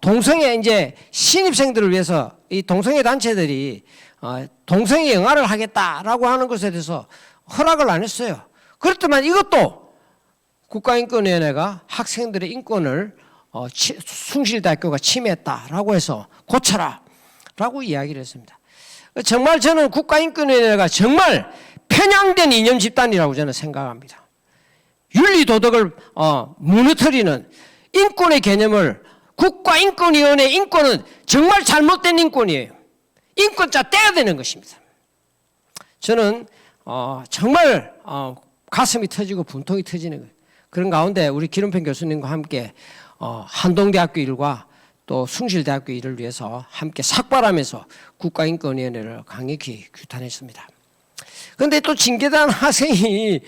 동성애 이제 신입생들을 위해서 이 동성애 단체들이 동성애 영화를 하겠다라고 하는 것에 대해서 허락을 안 했어요. 그렇지만 이것도 국가인권위원회가 학생들의 인권을 숭실대학교가 침해했다라고 해서 고쳐라라고 이야기를 했습니다. 정말 저는 국가인권위원회가 정말 편향된 이념 집단이라고 저는 생각합니다. 윤리도덕을 무너뜨리는 인권의 개념을 국가인권위원회 인권은 정말 잘못된 인권이에요. 인권자 떼야 되는 것입니다. 저는 정말 가슴이 터지고 분통이 터지는 거예요. 그런 가운데 우리 기름평 교수님과 함께 한동대학교 일과 또 숭실대학교 일을 위해서 함께 삭발하면서 국가인권위원회를 강력히 규탄했습니다. 그런데 또 징계단 학생이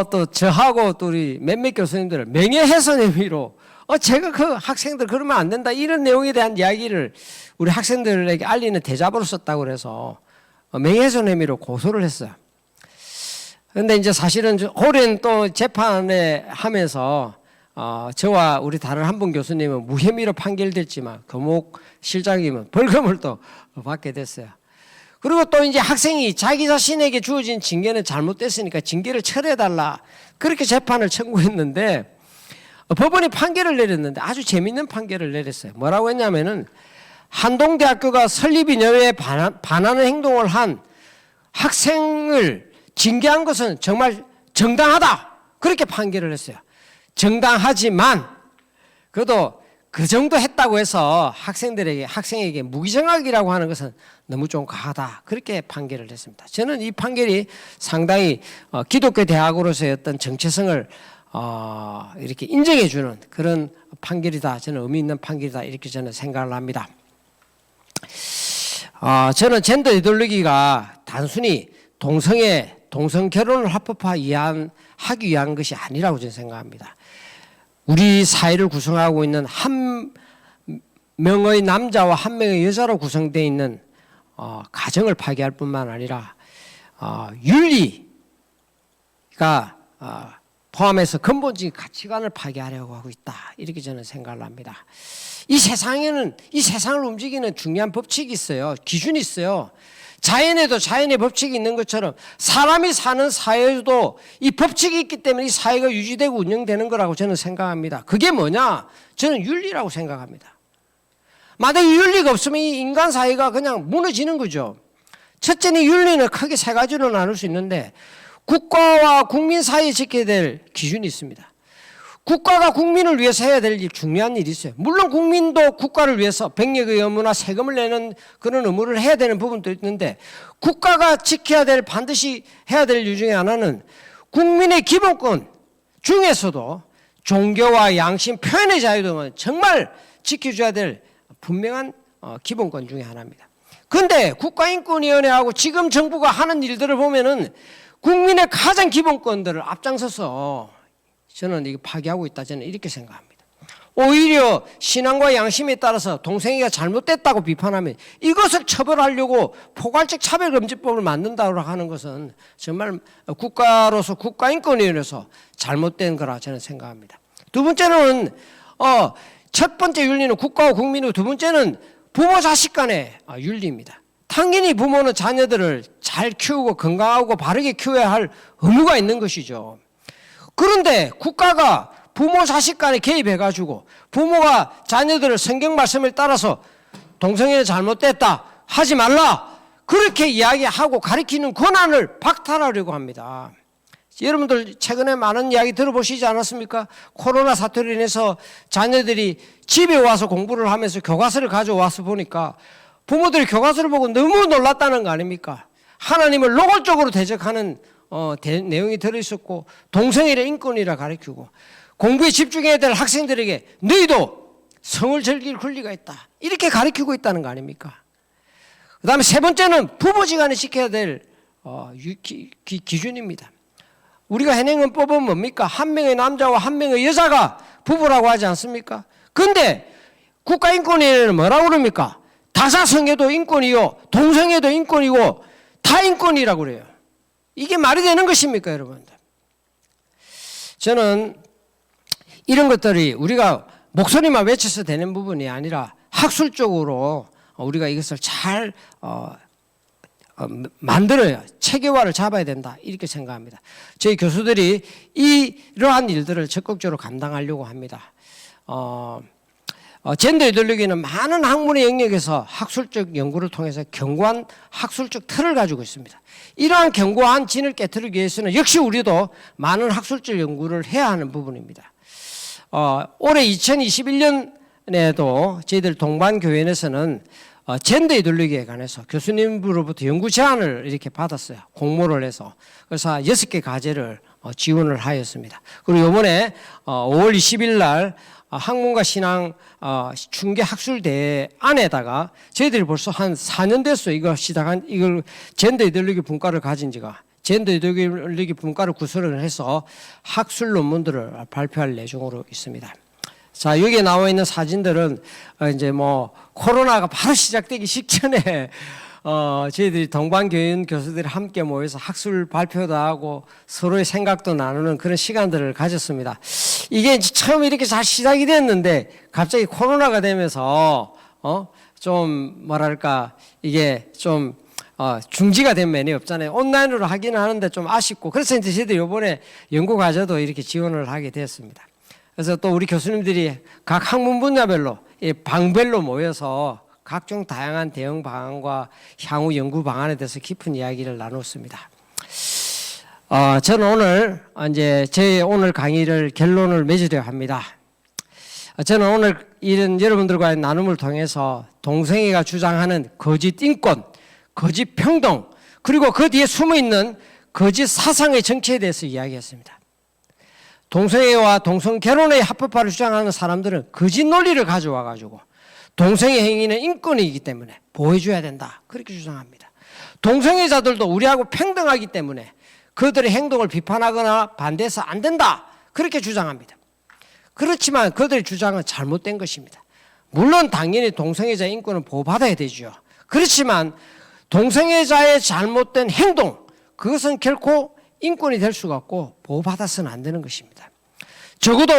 또 저하고 또 우리 몇몇 교수님들을 명예훼손 혐의로 제가 그 학생들 그러면 안 된다 이런 내용에 대한 이야기를 우리 학생들에게 알리는 대자보를 썼다고 그래서 명예훼손 혐의로 고소를 했어요. 그런데 이제 사실은 오랜 또 재판에 하면서 저와 우리 다른 한 분 교수님은 무혐의로 판결됐지만 교목 실장님은 벌금을 또 받게 됐어요. 그리고 또 이제 학생이 자기 자신에게 주어진 징계는 잘못됐으니까 징계를 철회해달라 그렇게 재판을 청구했는데 법원이 판결을 내렸는데 아주 재밌는 판결을 내렸어요. 뭐라고 했냐면은 한동대학교가 설립이념에 반하는 행동을 한 학생을 징계한 것은 정말 정당하다. 그렇게 판결을 했어요. 정당하지만 그래도 그 정도 했다고 해서 학생에게 무기징역이라고 하는 것은 너무 좀 과하다. 그렇게 판결을 했습니다. 저는 이 판결이 상당히 기독교 대학으로서의 어떤 정체성을 이렇게 인정해주는 그런 판결이다. 저는 의미 있는 판결이다. 이렇게 저는 생각을 합니다. 저는 젠더 이데올로기가 단순히 동성 결혼을 합법화하기 위한 것이 아니라고 저는 생각합니다. 우리 사회를 구성하고 있는 한 명의 남자와 한 명의 여자로 구성되어 있는 가정을 파괴할 뿐만 아니라 윤리가 포함해서 근본적인 가치관을 파괴하려고 하고 있다. 이렇게 저는 생각을 합니다. 이 세상을 움직이는 중요한 법칙이 있어요. 기준이 있어요. 자연에도 자연의 법칙이 있는 것처럼 사람이 사는 사회에도 이 법칙이 있기 때문에 이 사회가 유지되고 운영되는 거라고 저는 생각합니다. 그게 뭐냐? 저는 윤리라고 생각합니다. 만약에 윤리가 없으면 이 인간 사회가 그냥 무너지는 거죠. 첫째는 윤리는 크게 세 가지로 나눌 수 있는데 국가와 국민 사이에 지켜야 될 기준이 있습니다. 국가가 국민을 위해서 해야 될 중요한 일이 있어요. 물론 국민도 국가를 위해서 병역의 의무나 세금을 내는 그런 의무를 해야 되는 부분도 있는데 국가가 지켜야 될 반드시 해야 될 일 중에 하나는 국민의 기본권 중에서도 종교와 양심, 표현의 자유 등은 정말 지켜줘야 될 분명한 기본권 중에 하나입니다. 그런데 국가인권위원회하고 지금 정부가 하는 일들을 보면은 국민의 가장 기본권들을 앞장서서 저는 이거 파괴하고 있다. 저는 이렇게 생각합니다. 오히려 신앙과 양심에 따라서 동생이가 잘못됐다고 비판하면 이것을 처벌하려고 포괄적 차별금지법을 만든다고 하는 것은 정말 국가로서 국가인권위원회에서 잘못된 거라 저는 생각합니다. 두 번째는 첫 번째 윤리는 국가와 국민이고 두 번째는 부모 자식 간의 윤리입니다. 당연히 부모는 자녀들을 잘 키우고 건강하고 바르게 키워야 할 의무가 있는 것이죠. 그런데 국가가 부모 자식 간에 개입해가지고 부모가 자녀들을 성경 말씀을 따라서 동성애는 잘못됐다 하지 말라 그렇게 이야기하고 가르치는 권한을 박탈하려고 합니다. 여러분들 최근에 많은 이야기 들어보시지 않았습니까? 코로나 사태로 인해서 자녀들이 집에 와서 공부를 하면서 교과서를 가져와서 보니까 부모들이 교과서를 보고 너무 놀랐다는 거 아닙니까? 하나님을 노골적으로 대적하는 내용이 들어있었고 동성애를 인권이라 가르치고 공부에 집중해야 될 학생들에게 너희도 성을 즐길 권리가 있다 이렇게 가르치고 있다는 거 아닙니까? 그 다음에 세 번째는 부부지간에 지켜야 될 기준입니다. 우리가 현행은 법은 뭡니까? 한 명의 남자와 한 명의 여자가 부부라고 하지 않습니까? 그런데 국가인권위원회는 뭐라고 그럽니까? 다사성애도 인권이요 동성애도 인권이고 다 인권이라고 그래요. 이게 말이 되는 것입니까, 여러분들? 저는 이런 것들이 우리가 목소리만 외쳐서 되는 부분이 아니라 학술적으로 우리가 이것을 잘 만들어야 체계화를 잡아야 된다 이렇게 생각합니다. 저희 교수들이 이러한 일들을 적극적으로 감당하려고 합니다. 젠더 이데올로기는 많은 학문의 영역에서 학술적 연구를 통해서 견고한 학술적 틀을 가지고 있습니다. 이러한 견고한 진을 깨트리기 위해서는 역시 우리도 많은 학술적 연구를 해야 하는 부분입니다. 올해 2021년에도 저희들 동반교연에서는 젠더 이데올로기에 관해서 교수님으로부터 연구 제안을 이렇게 받았어요. 공모를 해서. 그래서 6개 과제를 지원을 하였습니다. 그리고 이번에 5월 20일 날 학문과 신앙 중계 학술대회 안에다가 저희들이 벌써 한 4년 됐어요. 이걸 젠더 이데올로기 분과를 가진 지가. 젠더 이데올로기 분과를 구성을 해서 학술 논문들을 발표할 예정으로 있습니다. 자, 여기에 나와 있는 사진들은 이제 뭐 코로나가 바로 시작되기 직전에 저희들이 동반교연 교수들이 함께 모여서 학술 발표도 하고 서로의 생각도 나누는 그런 시간들을 가졌습니다. 이게 처음 이렇게 잘 시작이 됐는데 갑자기 코로나가 되면서 좀 뭐랄까 이게 좀 중지가 된 면이 없잖아요. 온라인으로 하기는 하는데 좀 아쉽고 그래서 이제 저희들이 이번에 연구 과제도 이렇게 지원을 하게 되었습니다. 그래서 또 우리 교수님들이 각 학문 분야별로 방별로 모여서 각종 다양한 대응 방안과 향후 연구 방안에 대해서 깊은 이야기를 나눴습니다. 저는 오늘 이제 제 오늘 강의를 결론을 맺으려 합니다. 저는 오늘 이런 여러분들과의 나눔을 통해서 동성애가 주장하는 거짓 인권, 거짓 평등, 그리고 그 뒤에 숨어 있는 거짓 사상의 정체에 대해서 이야기했습니다. 동성애와 동성 결혼의 합법화를 주장하는 사람들은 거짓 논리를 가져와 가지고 동성애 행위는 인권이기 때문에 보호해줘야 된다, 그렇게 주장합니다. 동성애자들도 우리하고 평등하기 때문에 그들의 행동을 비판하거나 반대해서 안 된다, 그렇게 주장합니다. 그렇지만 그들의 주장은 잘못된 것입니다. 물론 당연히 동성애자 인권은 보호받아야 되죠. 그렇지만 동성애자의 잘못된 행동, 그것은 결코 인권이 될 수가 없고 보호받아서는 안 되는 것입니다. 적어도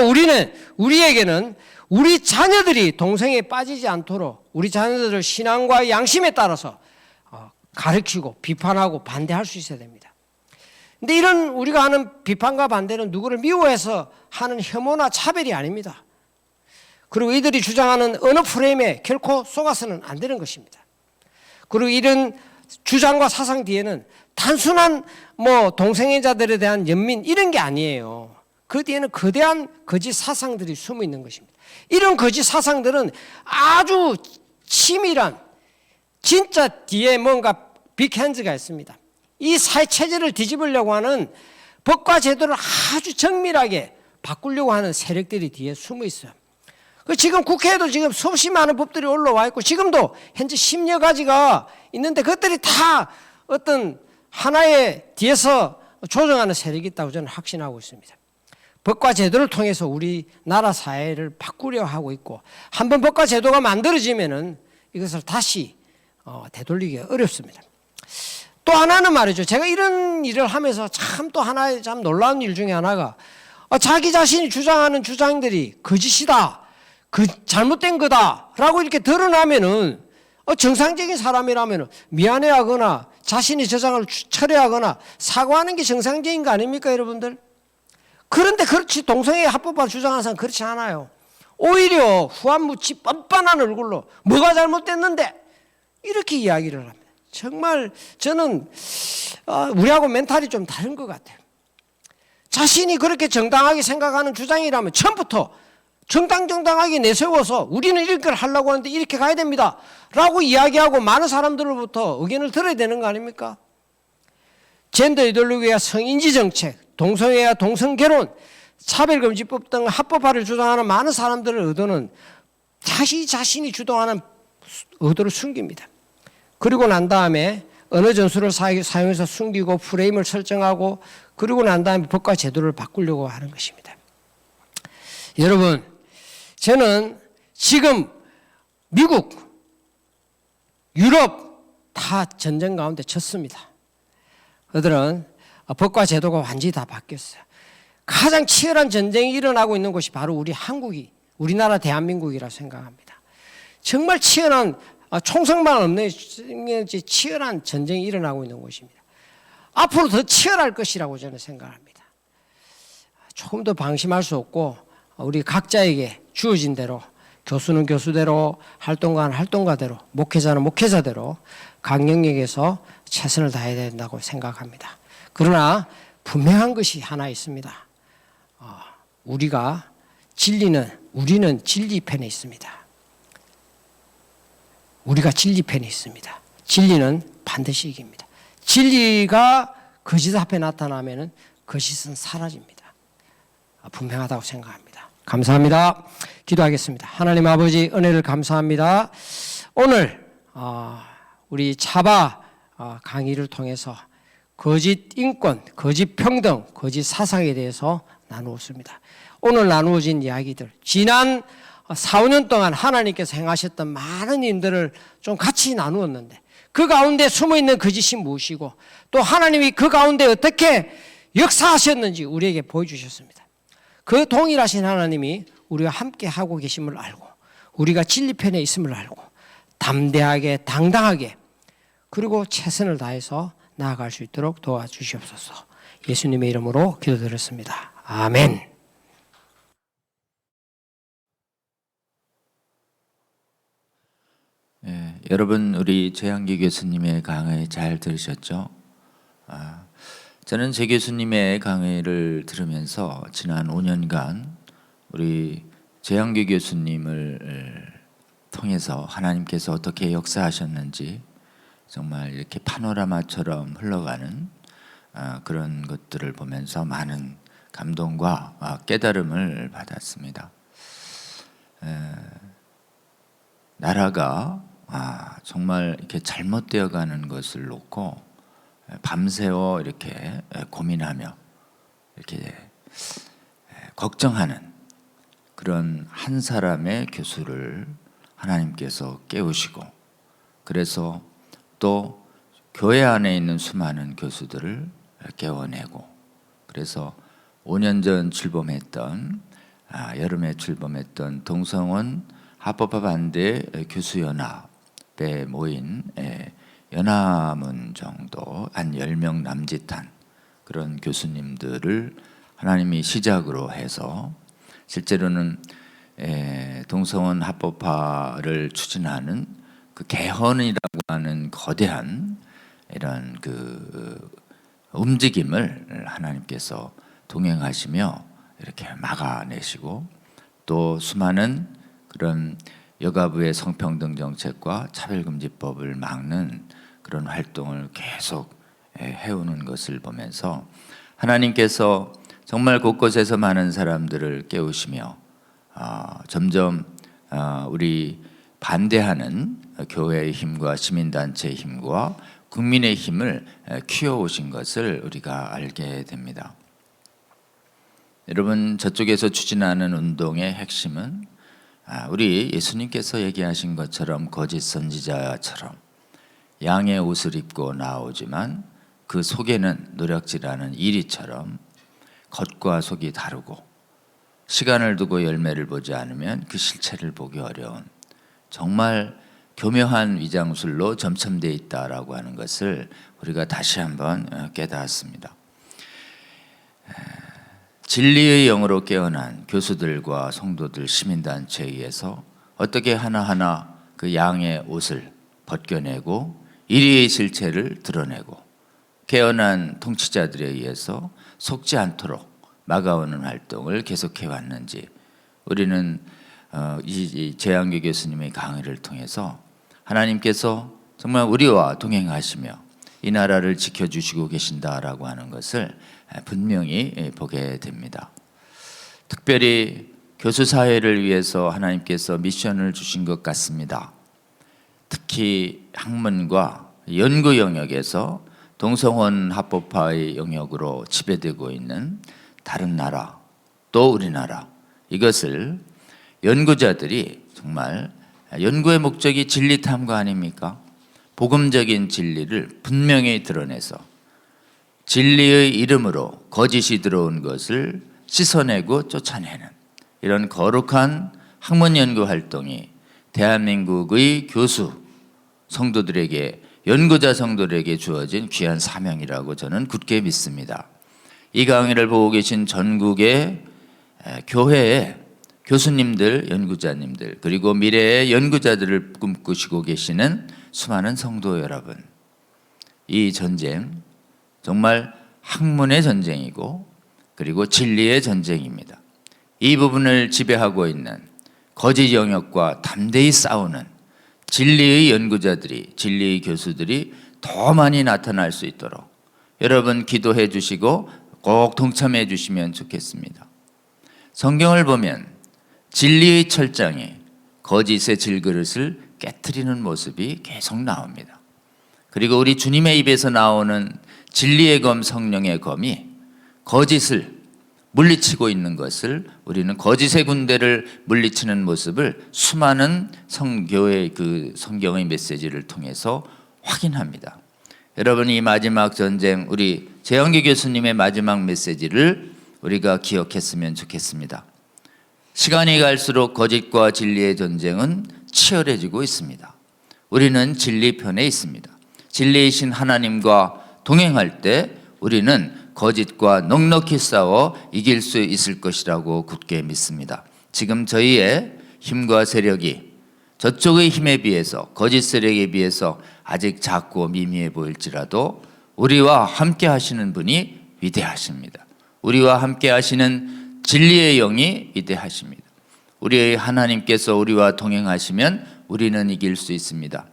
우리에게는 우리 자녀들이 동성애에 빠지지 않도록 우리 자녀들을 신앙과 양심에 따라서 가르치고 비판하고 반대할 수 있어야 됩니다. 근데 이런 우리가 하는 비판과 반대는 누구를 미워해서 하는 혐오나 차별이 아닙니다. 그리고 이들이 주장하는 어느 프레임에 결코 속아서는 안 되는 것입니다. 그리고 이런 주장과 사상 뒤에는 단순한 동성애자들에 대한 연민 이런 게 아니에요. 그 뒤에는 거대한 거짓 사상들이 숨어 있는 것입니다. 이런 거짓 사상들은 아주 치밀한, 진짜 뒤에 뭔가 빅핸즈가 있습니다. 이 사회 체제를 뒤집으려고 하는 법과 제도를 아주 정밀하게 바꾸려고 하는 세력들이 뒤에 숨어 있어요. 지금 국회에도 지금 수없이 많은 법들이 올라와 있고 지금도 현재 10여 가지가 있는데 그것들이 다 어떤 하나의 뒤에서 조정하는 세력이 있다고 저는 확신하고 있습니다. 법과 제도를 통해서 우리나라 사회를 바꾸려 하고 있고 한번 법과 제도가 만들어지면은 이것을 다시 되돌리기가 어렵습니다. 또 하나는 말이죠. 제가 이런 일을 하면서 또 하나의 참 놀라운 일 중에 하나가 자기 자신이 주장하는 주장들이 거짓이다, 잘못된 거다라고 이렇게 드러나면은 정상적인 사람이라면 미안해하거나 자신의 저장을 철회하거나 사과하는 게 정상적인 거 아닙니까, 여러분들? 그런데 그렇지 동성애 합법화 주장하는 사람은 그렇지 않아요. 오히려 후한무치 뻔뻔한 얼굴로 뭐가 잘못됐는데 이렇게 이야기를 합니다. 정말 저는 우리하고 멘탈이 좀 다른 것 같아요. 자신이 그렇게 정당하게 생각하는 주장이라면 처음부터 정당하게 내세워서 우리는 이런 걸 하려고 하는데 이렇게 가야 됩니다 라고 이야기하고 많은 사람들로부터 의견을 들어야 되는 거 아닙니까? 젠더 이데올로기와 성인지 정책, 동성애와 동성결혼, 차별금지법 등 합법화를 주장하는 많은 사람들의 의도는 자신이 주도하는 의도를 숨깁니다. 그리고 난 다음에 언어 전술을 사용해서 숨기고 프레임을 설정하고 그리고 난 다음에 법과 제도를 바꾸려고 하는 것입니다. 여러분, 저는 지금 미국, 유럽 다 전쟁 가운데 졌습니다. 그들은 법과 제도가 완전히 다 바뀌었어요. 가장 치열한 전쟁이 일어나고 있는 곳이 바로 우리나라 대한민국이라 생각합니다. 정말 치열한 총성만 없는 치열한 전쟁이 일어나고 있는 곳입니다. 앞으로 더 치열할 것이라고 저는 생각합니다. 조금 더 방심할 수 없고 우리 각자에게 주어진 대로 교수는 교수대로 활동가는 활동가대로 목회자는 목회자대로 각 영역에서 최선을 다해야 된다고 생각합니다. 그러나 분명한 것이 하나 있습니다. 우리는 진리편에 있습니다. 우리가 진리편에 있습니다. 진리는 반드시 이깁니다. 진리가 거짓 앞에 나타나면 거짓은 사라집니다. 분명하다고 생각합니다. 감사합니다. 기도하겠습니다. 하나님 아버지 은혜를 감사합니다. 오늘 우리 차바 강의를 통해서 거짓 인권, 거짓 평등, 거짓 사상에 대해서 나누었습니다. 오늘 나누어진 이야기들, 지난 4, 5년 동안 하나님께서 행하셨던 많은 일들을 좀 같이 나누었는데 그 가운데 숨어있는 거짓이 무엇이고 또 하나님이 그 가운데 어떻게 역사하셨는지 우리에게 보여주셨습니다. 그 동일하신 하나님이 우리와 함께 하고 계심을 알고 우리가 진리편에 있음을 알고 담대하게 당당하게 그리고 최선을 다해서 나아갈 수 있도록 도와주시옵소서. 예수님의 이름으로 기도드렸습니다. 아멘. 예, 여러분 우리 최양기 교수님의 강의 잘 들으셨죠? 저는 제 교수님의 강의를 들으면서 지난 5년간 우리 최양기 교수님을 통해서 하나님께서 어떻게 역사하셨는지 정말 이렇게 파노라마처럼 흘러가는 그런 것들을 보면서 많은 감동과 깨달음을 받았습니다. 나라가 정말 이렇게 잘못되어 가는 것을 놓고 밤새워 이렇게 고민하며 이렇게 걱정하는 그런 한 사람의 교수를 하나님께서 깨우시고, 그래서 또 교회 안에 있는 수많은 교수들을 깨워내고, 그래서 5년 전 출범했던 여름에 출범했던 동성원 합법화 반대 교수연합에 모인 연합은 정도 한 10명 남짓한 그런 교수님들을 하나님이 시작으로 해서 실제로는 동성원 합법화를 추진하는 그 개헌이라고 하는 거대한 이런 그 움직임을 하나님께서 동행하시며 이렇게 막아내시고, 또 수많은 그런 여가부의 성평등 정책과 차별금지법을 막는 그런 활동을 계속 해오는 것을 보면서 하나님께서 정말 곳곳에서 많은 사람들을 깨우시며 점점 우리 반대하는 교회의 힘과 시민단체의 힘과 국민의 힘을 키워오신 것을 우리가 알게 됩니다. 여러분, 저쪽에서 추진하는 운동의 핵심은 우리 예수님께서 얘기하신 것처럼 거짓 선지자처럼 양의 옷을 입고 나오지만 그 속에는 노략질하는 이리처럼 겉과 속이 다르고 시간을 두고 열매를 보지 않으면 그 실체를 보기 어려운 정말 교묘한 위장술로 점첨되어 있다라고 하는 것을 우리가 다시 한번 깨닫습니다. 진리의 영으로 깨어난 교수들과 성도들, 시민단체에 의해서 어떻게 하나하나 그 양의 옷을 벗겨내고 이리의 실체를 드러내고 깨어난 통치자들에 의해서 속지 않도록 막아오는 활동을 계속해 왔는지 우리는 이 최양기 교수님의 강의를 통해서 하나님께서 정말 우리와 동행하시며 이 나라를 지켜주시고 계신다라고 하는 것을 분명히 보게 됩니다. 특별히 교수 사회를 위해서 하나님께서 미션을 주신 것 같습니다. 특히 학문과 연구 영역에서 동성원 합법화의 영역으로 지배되고 있는 다른 나라, 또 우리나라, 이것을 연구자들이 정말 연구의 목적이 진리 탐구 아닙니까? 복음적인 진리를 분명히 드러내서 진리의 이름으로 거짓이 들어온 것을 씻어내고 쫓아내는 이런 거룩한 학문 연구 활동이 대한민국의 교수 성도들에게, 연구자 성도들에게 주어진 귀한 사명이라고 저는 굳게 믿습니다. 이 강의를 보고 계신 전국의 교회의 교수님들, 연구자님들, 그리고 미래의 연구자들을 꿈꾸시고 계시는 수많은 성도 여러분, 이 전쟁 정말 학문의 전쟁이고 그리고 진리의 전쟁입니다. 이 부분을 지배하고 있는 거짓 영역과 담대히 싸우는 진리의 연구자들이, 진리의 교수들이 더 많이 나타날 수 있도록 여러분 기도해 주시고 꼭 동참해 주시면 좋겠습니다. 성경을 보면 진리의 철장이 거짓의 질그릇을 깨트리는 모습이 계속 나옵니다. 그리고 우리 주님의 입에서 나오는 진리의 검, 성령의 검이 거짓을 물리치고 있는 것을, 우리는 거짓의 군대를 물리치는 모습을 수많은 성교의 그 성경의 메시지를 통해서 확인합니다. 여러분, 이 마지막 전쟁, 우리 최양기 교수님의 마지막 메시지를 우리가 기억했으면 좋겠습니다. 시간이 갈수록 거짓과 진리의 전쟁은 치열해지고 있습니다. 우리는 진리 편에 있습니다. 진리이신 하나님과 동행할 때 우리는 거짓과 넉넉히 싸워 이길 수 있을 것이라고 굳게 믿습니다. 지금 저희의 힘과 세력이 저쪽의 힘에 비해서, 거짓 세력에 비해서 아직 작고 미미해 보일지라도 우리와 함께 하시는 분이 위대하십니다. 우리와 함께 하시는 진리의 영이 위대하십니다. 우리의 하나님께서 우리와 동행하시면 우리는 이길 수 있습니다.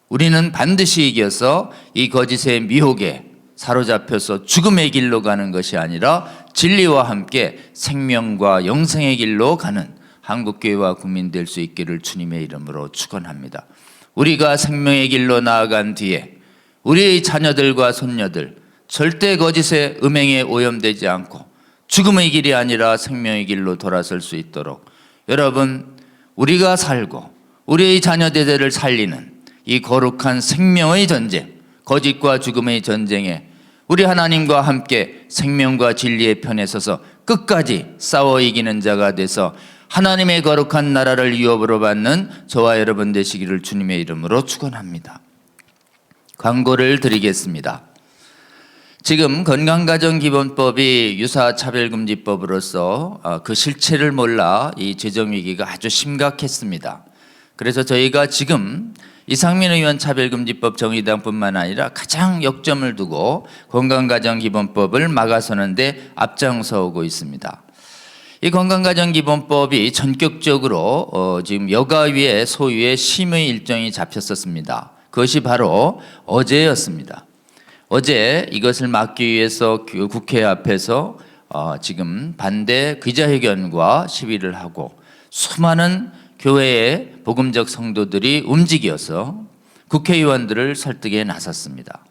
우리는 반드시 이겨서 이 거짓의 미혹에 사로잡혀서 죽음의 길로 가는 것이 아니라 진리와 함께 생명과 영생의 길로 가는 한국교회와 국민 될 수 있기를 주님의 이름으로 축원합니다. 우리가 생명의 길로 나아간 뒤에 우리의 자녀들과 손녀들 절대 거짓의 음행에 오염되지 않고 죽음의 길이 아니라 생명의 길로 돌아설 수 있도록 여러분, 우리가 살고 우리의 자녀 대대를 살리는 이 거룩한 생명의 전쟁, 거짓과 죽음의 전쟁에 우리 하나님과 함께 생명과 진리의 편에 서서 끝까지 싸워 이기는 자가 돼서 하나님의 거룩한 나라를 유업으로 받는 저와 여러분 되시기를 주님의 이름으로 축원합니다. 광고를 드리겠습니다. 지금 건강가정기본법이 유사차별금지법으로서 그 실체를 몰라 이 재정위기가 아주 심각했습니다. 그래서 저희가 지금 이상민 의원 차별금지법 정의당뿐만 아니라 가장 역점을 두고 건강가정기본법을 막아서는데 앞장서 오고 있습니다. 이 건강가정기본법이 전격적으로 지금 여가위의 소유의 심의 일정이 잡혔었습니다. 그것이 바로 어제였습니다. 어제 이것을 막기 위해서 국회 앞에서 지금 반대 기자회견과 시위를 하고 수많은 교회의 복음적 성도들이 움직여서 국회의원들을 설득에 나섰습니다.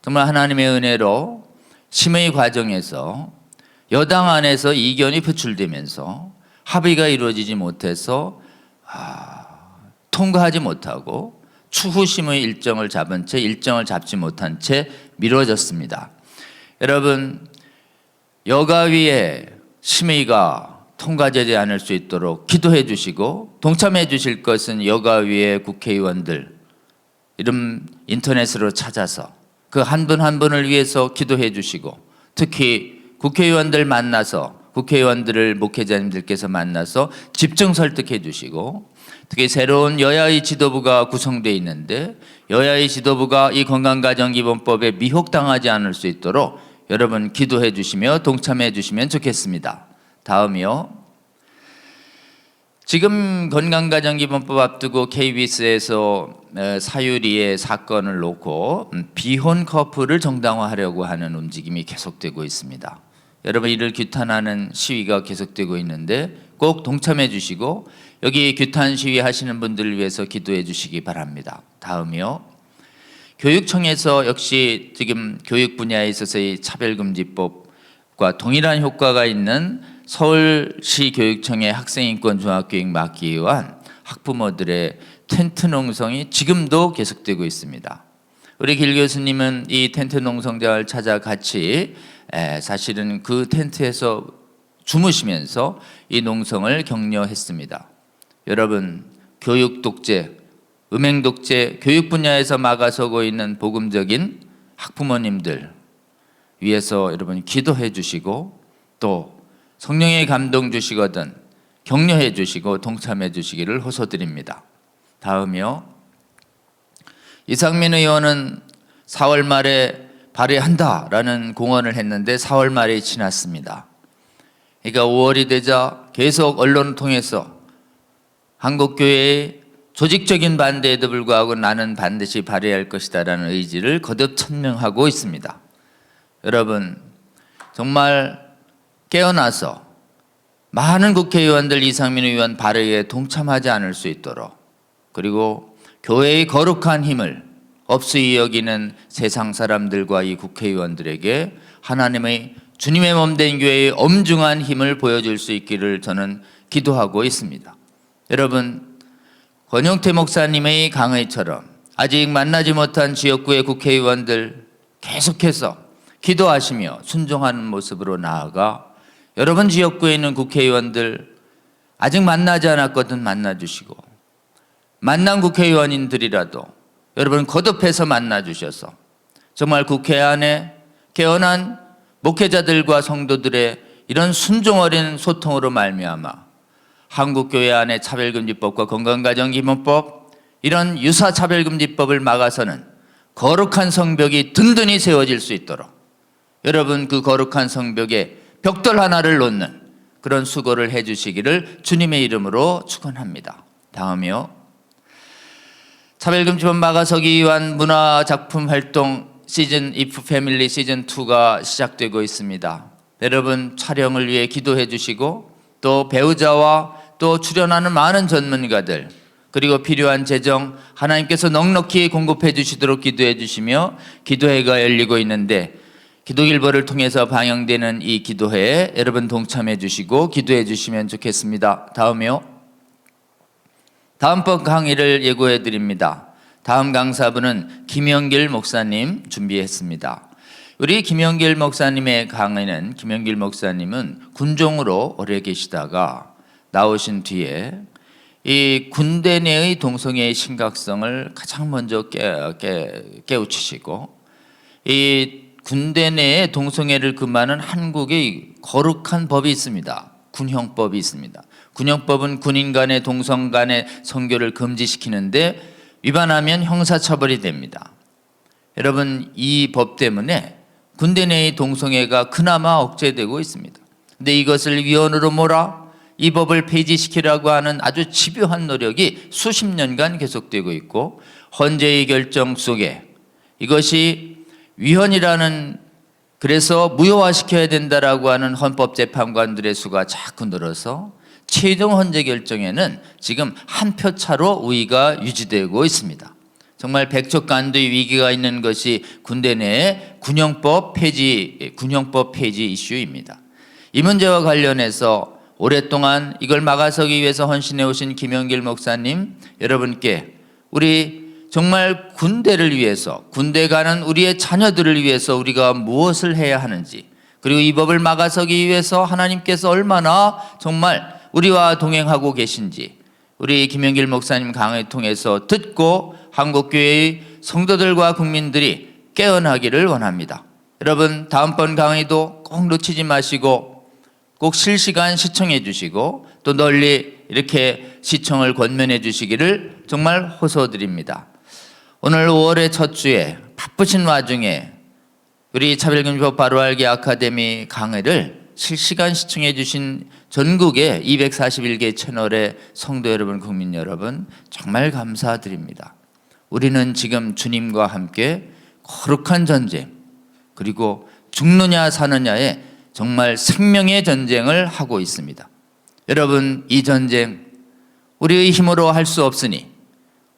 정말 하나님의 은혜로 심의 과정에서 여당 안에서 이견이 표출되면서 합의가 이루어지지 못해서 통과하지 못하고 추후 심의 일정을 잡은 채 일정을 잡지 못한 채 미뤄졌습니다. 여러분, 여가위의 심의가 통과되지 않을 수 있도록 기도해 주시고 동참해 주실 것은 여가위의 국회의원들 이름 인터넷으로 찾아서 그 한 분 한 분을 위해서 기도해 주시고 특히 국회의원들 만나서 국회의원들을 목회자님들께서 만나서 집중 설득해 주시고 특히 새로운 여야의 지도부가 구성되어 있는데 여야의 지도부가 이 건강가정기본법에 미혹당하지 않을 수 있도록 여러분 기도해 주시며 동참해 주시면 좋겠습니다. 다음이요. 지금 건강가정기본법 앞두고 KBS에서 사유리의 사건을 놓고 비혼 커플을 정당화하려고 하는 움직임이 계속되고 있습니다. 여러분, 이를 규탄하는 시위가 계속되고 있는데 꼭 동참해 주시고 여기 규탄 시위 하시는 분들을 위해서 기도해 주시기 바랍니다. 다음이요. 교육청에서 역시 지금 교육 분야에 있어서의 차별금지법과 동일한 효과가 있는 서울시 교육청의 학생인권 종합교육 막기 위한 학부모들의 텐트 농성이 지금도 계속되고 있습니다. 우리 길 교수님은 이 텐트 농성장을 찾아 같이 사실은 그 텐트에서 주무시면서 이 농성을 격려했습니다. 여러분, 교육 독재, 음행 독재, 교육 분야에서 막아서고 있는 복음적인 학부모님들 위해서 여러분 기도해 주시고 또 성령의 감동 주시거든 격려해 주시고 동참해 주시기를 호소드립니다. 다음이요. 이상민 의원은 4월 말에 발의한다라는 공언을 했는데 4월 말이 지났습니다. 그러니까 5월이 되자 계속 언론을 통해서 한국교회의 조직적인 반대에도 불구하고 나는 반드시 발의할 것이다라는 의지를 거듭 천명하고 있습니다. 여러분, 정말 깨어나서 많은 국회의원들 이상민 의원 발의에 동참하지 않을 수 있도록 그리고 교회의 거룩한 힘을 없이 여기는 세상 사람들과 이 국회의원들에게 하나님의 주님의 몸된 교회의 엄중한 힘을 보여줄 수 있기를 저는 기도하고 있습니다. 여러분, 권영태 목사님의 강의처럼 아직 만나지 못한 지역구의 국회의원들 계속해서 기도하시며 순종하는 모습으로 나아가 여러분 지역구에 있는 국회의원들 아직 만나지 않았거든 만나주시고 만난 국회의원인들이라도 여러분 거듭해서 만나주셔서 정말 국회 안에 깨어난 목회자들과 성도들의 이런 순종 어린 소통으로 말미암아 한국교회 안에 차별금지법과 건강가정기본법 이런 유사차별금지법을 막아서는 거룩한 성벽이 든든히 세워질 수 있도록 여러분 그 거룩한 성벽에 벽돌 하나를 놓는 그런 수고를 해주시기를 주님의 이름으로 축원합니다. 다음이요. 차별금지법 막아서기 위한 문화작품 활동 시즌 if 패밀리 시즌2가 시작되고 있습니다. 여러분 촬영을 위해 기도해 주시고 또 배우자와 또 출연하는 많은 전문가들 그리고 필요한 재정 하나님께서 넉넉히 공급해 주시도록 기도해 주시며 기도회가 열리고 있는데 기도길보를 통해서 방영되는 이 기도회에 여러분 동참해 주시고 기도해 주시면 좋겠습니다. 다음이요. 다음번 강의를 예고해 드립니다. 다음 강사분은 김영길 목사님 준비했습니다. 우리 김영길 목사님의 강의는 김영길 목사님은 군종으로 오래 계시다가 나오신 뒤에 이 군대 내의 동성애의 심각성을 가장 먼저 깨우치시고 이 군대 내에 동성애를 금하는 한국의 거룩한 법이 있습니다. 군형법이 있습니다. 군형법은 군인 간의 동성 간의 성교를 금지시키는데 위반하면 형사처벌이 됩니다. 여러분 이 법 때문에 군대 내의 동성애가 그나마 억제되고 있습니다. 근데 이것을 위헌으로 몰아 이 법을 폐지시키라고 하는 아주 집요한 노력이 수십 년간 계속되고 있고 헌재의 결정 속에 이것이 위헌이라는 그래서 무효화시켜야 된다라고 하는 헌법재판관들의 수가 자꾸 늘어서 최종 헌재 결정에는 지금 한 표 차로 우위가 유지되고 있습니다. 정말 백척간두의 위기가 있는 것이 군대 내의 군형법 폐지 이슈입니다. 이 문제와 관련해서 오랫동안 이걸 막아서기 위해서 헌신해 오신 김영길 목사님 여러분께 우리 정말 군대를 위해서 군대 가는 우리의 자녀들을 위해서 우리가 무엇을 해야 하는지 그리고 이 법을 막아서기 위해서 하나님께서 얼마나 정말 우리와 동행하고 계신지 우리 김영길 목사님 강의 통해서 듣고 한국교회의 성도들과 국민들이 깨어나기를 원합니다. 여러분 다음번 강의도 꼭 놓치지 마시고 꼭 실시간 시청해 주시고 또 널리 이렇게 시청을 권면해 주시기를 정말 호소드립니다. 오늘 5월의 첫 주에 바쁘신 와중에 우리 차별금지법 바로알기 아카데미 강의를 실시간 시청해 주신 전국의 241개 채널의 성도 여러분, 국민 여러분 정말 감사드립니다. 우리는 지금 주님과 함께 거룩한 전쟁 그리고 죽느냐 사느냐의 정말 생명의 전쟁을 하고 있습니다. 여러분 이 전쟁 우리의 힘으로 할 수 없으니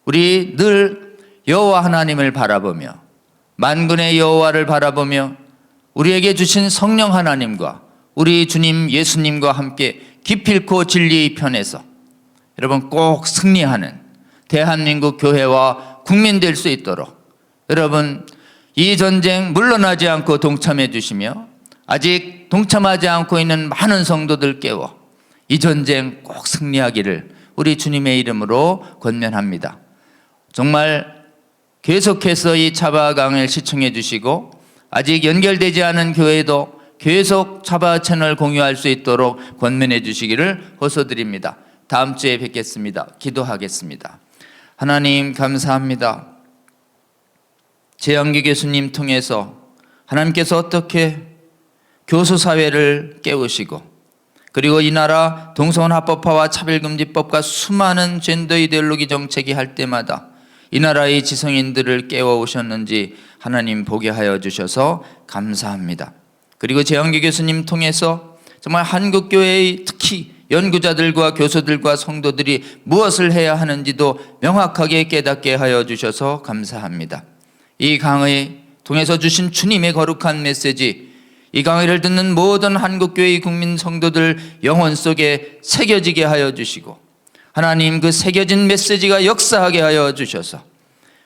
우리 늘 여호와 하나님을 바라보며 만군의 여호와를 바라보며 우리에게 주신 성령 하나님과 우리 주님 예수님과 함께 기필코 진리의 편에서 여러분 꼭 승리하는 대한민국 교회와 국민 될 수 있도록 여러분 이 전쟁 물러나지 않고 동참해 주시며 아직 동참하지 않고 있는 많은 성도들 깨워 이 전쟁 꼭 승리하기를 우리 주님의 이름으로 권면합니다. 정말 계속해서 이 차바 강의를 시청해 주시고 아직 연결되지 않은 교회도 계속 차바 채널 공유할 수 있도록 권면해 주시기를 호소드립니다. 다음 주에 뵙겠습니다. 기도하겠습니다. 하나님 감사합니다. 재영기 교수님 통해서 하나님께서 어떻게 교수사회를 깨우시고 그리고 이 나라 동성합법화와 차별금지법과 수많은 젠더 이데올로기 정책이 할 때마다 이 나라의 지성인들을 깨워오셨는지 하나님 보게 하여 주셔서 감사합니다. 그리고 재영기 교수님 통해서 정말 한국교회의 특히 연구자들과 교수들과 성도들이 무엇을 해야 하는지도 명확하게 깨닫게 하여 주셔서 감사합니다. 이 강의 통해서 주신 주님의 거룩한 메시지 이 강의를 듣는 모든 한국교회의 국민 성도들 영혼 속에 새겨지게 하여 주시고 하나님 그 새겨진 메시지가 역사하게 하여 주셔서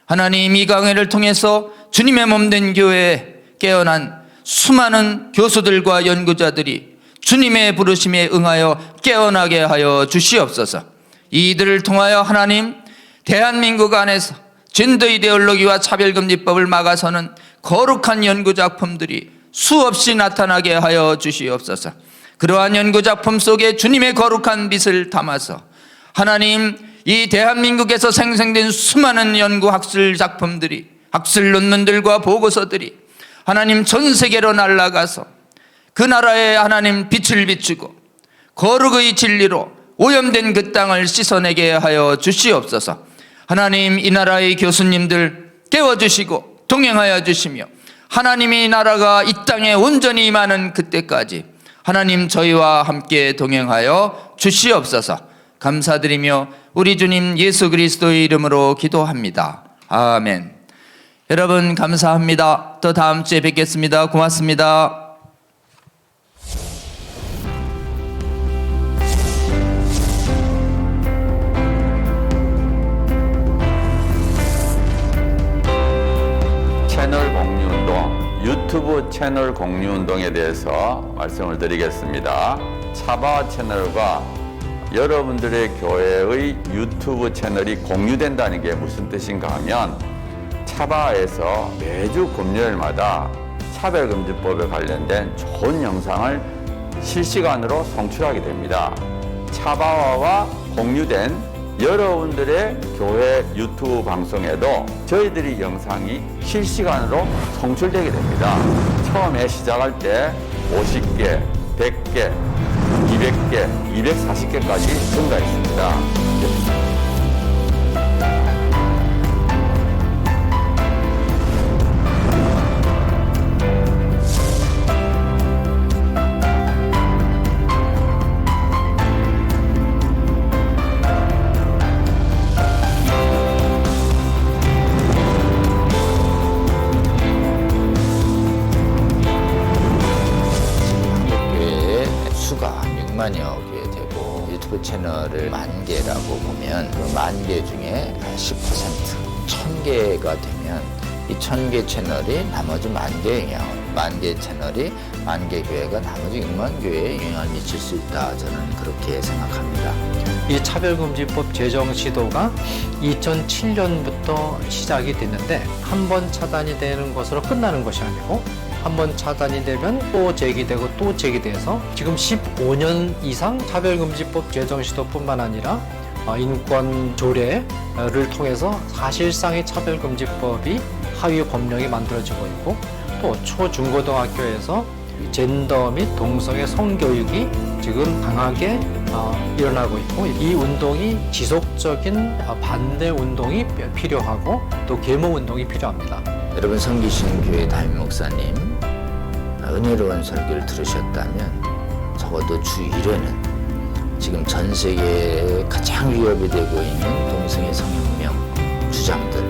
하나님 이 강의를 통해서 주님의 몸된 교회에 깨어난 수많은 교수들과 연구자들이 주님의 부르심에 응하여 깨어나게 하여 주시옵소서. 이들을 통하여 하나님 대한민국 안에서 젠더 이데올로기와 차별금지법을 막아서는 거룩한 연구작품들이 수없이 나타나게 하여 주시옵소서. 그러한 연구작품 속에 주님의 거룩한 빛을 담아서 하나님 이 대한민국에서 생성된 수많은 연구 학술 작품들이, 학술 논문들과 보고서들이 하나님 전 세계로 날아가서 그 나라에 하나님 빛을 비추고 거룩의 진리로 오염된 그 땅을 씻어내게 하여 주시옵소서. 하나님, 이 나라의 교수님들 깨워주시고 동행하여 주시며 하나님의 나라가 이 땅에 온전히 임하는 그때까지 하나님 저희와 함께 동행하여 주시옵소서. 감사드리며 우리 주님 예수 그리스도의 이름으로 기도합니다. 아멘. 여러분 감사합니다. 또 다음 주에 뵙겠습니다. 고맙습니다. 채널 공유운동, 유튜브 채널 공유운동에 대해서 말씀을 드리겠습니다. 차바 채널과 여러분들의 교회의 유튜브 채널이 공유된다는 게 무슨 뜻인가 하면 차바에서 매주 금요일마다 차별금지법에 관련된 좋은 영상을 실시간으로 송출하게 됩니다. 차바와가 공유된 여러분들의 교회 유튜브 방송에도 저희들이 영상이 실시간으로 송출되게 됩니다. 처음에 시작할 때 50개, 100개, 200개, 240개까지 증가했습니다. 만여 개 되고 유튜브 채널을 10,000개라고 보면 그 10,000개 중에 10%, 1,000개가 되면 이 1,000개 채널이 나머지 10,000개의 영향을, 10,000개 채널이 10,000개 교회가 나머지 6만 교회에 영향을 미칠 수 있다. 저는 그렇게 생각합니다. 이 차별금지법 제정 시도가 2007년부터 시작이 됐는데 한 번 차단이 되는 것으로 끝나는 것이 아니고 한 번 차단이 되면 또 제기되고 또 제기돼서 지금 15년 이상 차별금지법 제정 시도뿐만 아니라 인권 조례를 통해서 사실상의 차별금지법이 하위 법령이 만들어지고 있고 또 초중고등학교에서 젠더 및 동성애 성교육이 지금 강하게 일어나고 있고 이 운동이 지속적인 반대 운동이 필요하고 또 계모 운동이 필요합니다. 여러분 섬기시는 교회 담임 목사님 은혜로운 설교를 들으셨다면 적어도 주 1회는 지금 전 세계에 가장 위협이 되고 있는 동성애 성혁명 주장들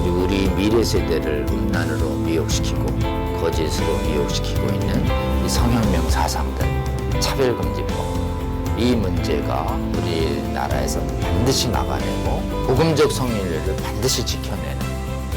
그리고 우리 미래 세대를 음란으로 미혹시키고 거짓으로 미혹시키고 있는 이 성혁명 사상들, 차별금지법 이 문제가 우리나라에서 반드시 막아내고 복음적 성인례를 반드시 지켜내는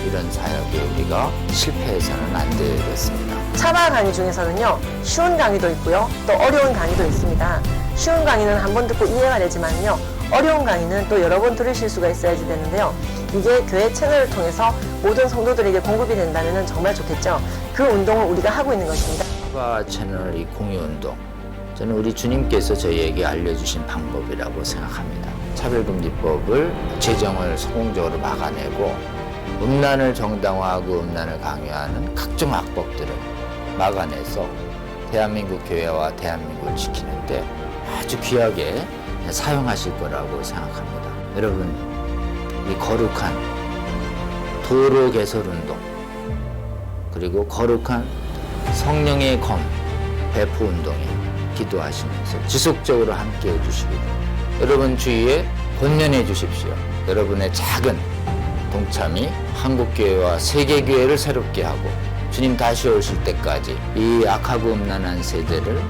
이런 사역에 우리가 실패해서는 안 되겠습니다. 차바 강의 중에서는요, 쉬운 강의도 있고요, 또 어려운 강의도 있습니다. 쉬운 강의는 한 번 듣고 이해가 되지만요, 어려운 강의는 또 여러 번 들으실 수가 있어야지 되는데요. 이게 교회 채널을 통해서 모든 성도들에게 공급이 된다면 정말 좋겠죠. 그 운동을 우리가 하고 있는 것입니다. 차바 채널 이 공유운동, 저는 우리 주님께서 저희에게 알려주신 방법이라고 생각합니다. 차별금지법을 제정을 성공적으로 막아내고 음란을 정당화하고 음란을 강요하는 각종 악법들을 막아내서 대한민국 교회와 대한민국을 지키는데 아주 귀하게 사용하실 거라고 생각합니다. 여러분, 이 거룩한 도로 개설운동 그리고 거룩한 성령의 검 배포 운동에 기도하시면서 지속적으로 함께 해주시기를 여러분 주위에 권면해 주십시오. 여러분의 작은 동참이 한국교회와 세계교회를 새롭게 하고 주님 다시 오실 때까지 이 악하고 음란한 세대를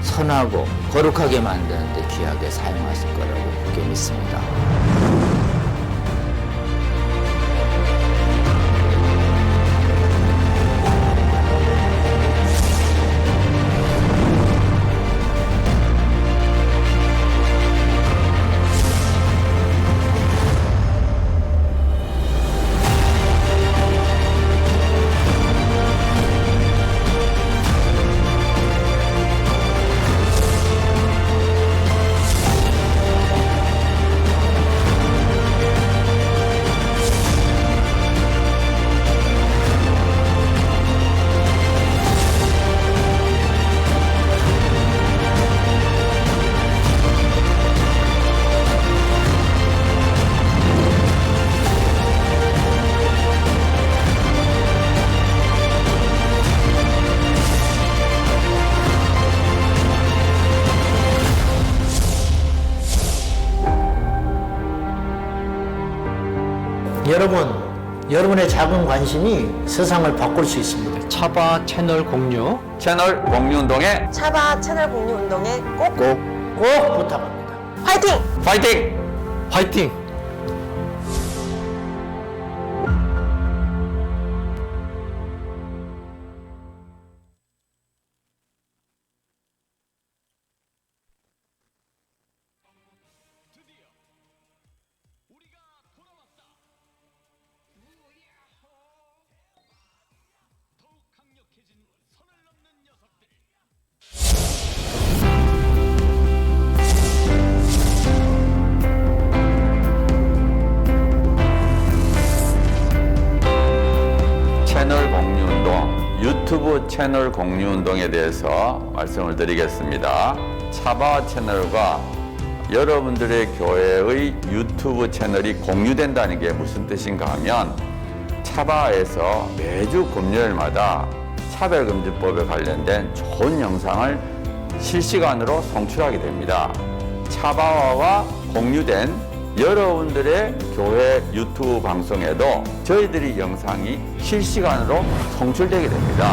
선하고 거룩하게 만드는 데 귀하게 사용하실 거라고 그렇게 믿습니다. 여러분의 작은 관심이 세상을 바꿀 수 있습니다. 차바 채널 공유 채널 공유 운동에 차바 채널 공유 운동에 꼭 꼭 부탁합니다. 화이팅! 파이팅! 화이팅! 채널 공유 운동, 유튜브 채널 공유 운동에 대해서 말씀을 드리겠습니다. 차바 채널과 여러분들의 교회의 유튜브 채널이 공유된다는 게 무슨 뜻인가 하면 차바에서 매주 금요일마다 차별금지법에 관련된 좋은 영상을 실시간으로 송출하게 됩니다. 차바와와 공유된 여러분들의 교회 유튜브 방송에도 저희들이 영상이 실시간으로 송출되게 됩니다.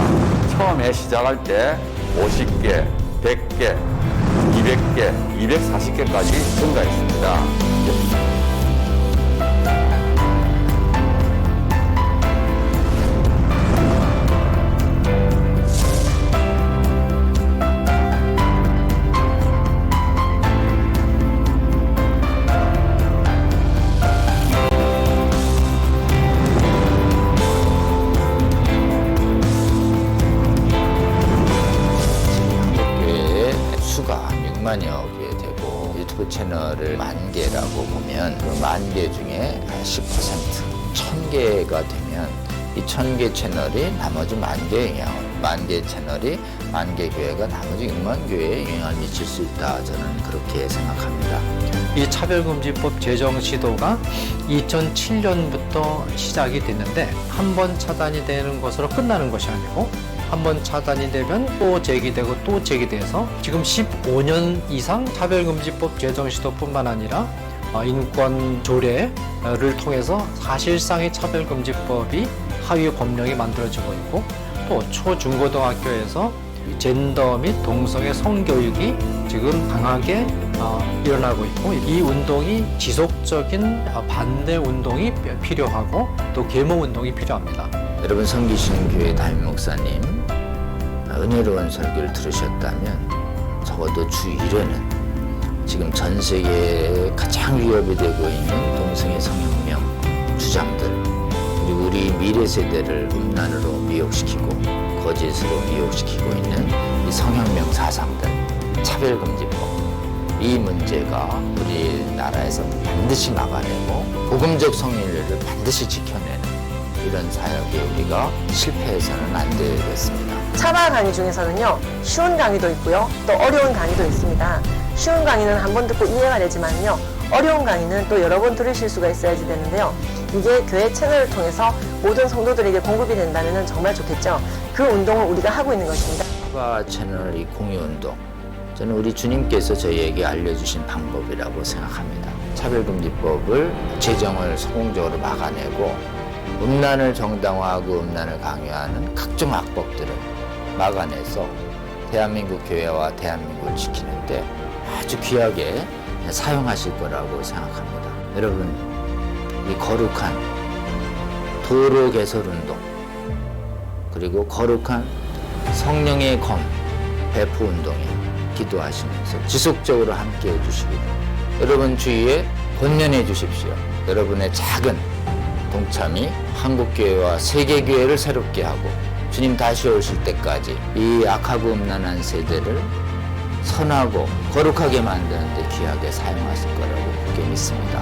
처음에 시작할 때 50개, 100개, 200개, 240개까지 증가했습니다. 수가 6만여 개 되고 유튜브 채널을 10,000개라고 보면 그 10,000개 중에 10%, 1,000개가 되면 이 1,000개 채널이 나머지 10,000개에 영향을, 10,000개 채널이 10,000개 교회가 나머지 6만 교회에 영향을 미칠 수 있다. 저는 그렇게 생각합니다. 이 차별금지법 제정 시도가 2007년부터 시작이 됐는데 한 번 차단이 되는 것으로 끝나는 것이 아니고 한 번 차단이 되면 또 제기되고 또 제기돼서 지금 15년 이상 차별금지법 제정 시도뿐만 아니라 인권 조례를 통해서 사실상의 차별금지법이 하위 법령이 만들어지고 있고 또 초중고등학교에서 젠더 및 동성애 성교육이 지금 강하게 일어나고 있고 이 운동이 지속적인 반대 운동이 필요하고 또 계몽 운동이 필요합니다. 여러분 섬기시는 교회 담임 목사님 은혜로운 설교를 들으셨다면 적어도 주 1회는 지금 전 세계에 가장 위협이 되고 있는 동성애 성혁명 주장들 그리고 우리 미래 세대를 음란으로 미혹시키고 거짓으로 미혹시키고 있는 이 성혁명 사상들 차별금지법 이 문제가 우리나라에서 반드시 막아내고 복음적 성인례를 반드시 지켜내는 이런 사역에 우리가 실패해서는 안 되겠습니다. 차바 강의 중에서는요, 쉬운 강의도 있고요, 또 어려운 강의도 있습니다. 쉬운 강의는 한 번 듣고 이해가 되지만요, 어려운 강의는 또 여러 번 들으실 수가 있어야지 되는데요. 이게 교회 채널을 통해서 모든 성도들에게 공급이 된다면 정말 좋겠죠. 그 운동을 우리가 하고 있는 것입니다. 차바 채널 이 공유 운동, 저는 우리 주님께서 저희에게 알려주신 방법이라고 생각합니다. 차별금지법을 제정을 성공적으로 막아내고 음란을 정당화하고 음란을 강요하는 각종 악법들을 막아내서 대한민국 교회와 대한민국을 지키는데 아주 귀하게 사용하실 거라고 생각합니다. 여러분, 이 거룩한 도로 개설 운동 그리고 거룩한 성령의 검 배포 운동에 기도하시면서 지속적으로 함께 해주시기를 여러분 주위에 권면해 주십시오. 여러분의 작은 동참이 한국교회와 세계교회를 새롭게 하고 주님 다시 오실 때까지 이 악하고 음란한 세대를 선하고 거룩하게 만드는 데 귀하게 사용하실 거라고 굳게 믿습니다.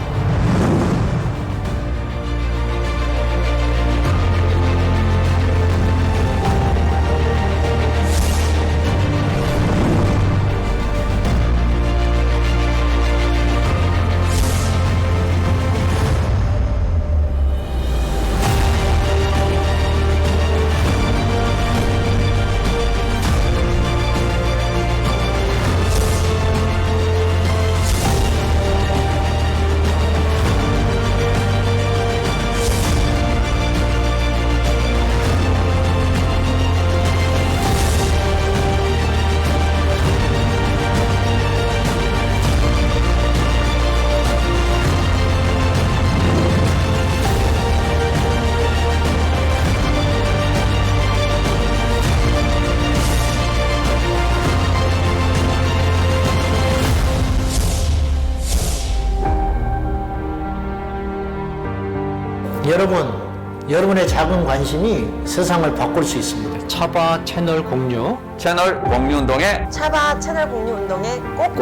여러분의 작은 관심이 세상을 바꿀 수 있습니다. 차바 채널 공유 채널 공유 운동에 차바 채널 공유 운동에 꼭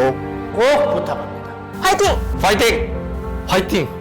꼭 부탁합니다. 화이팅! 파이팅! 화이팅!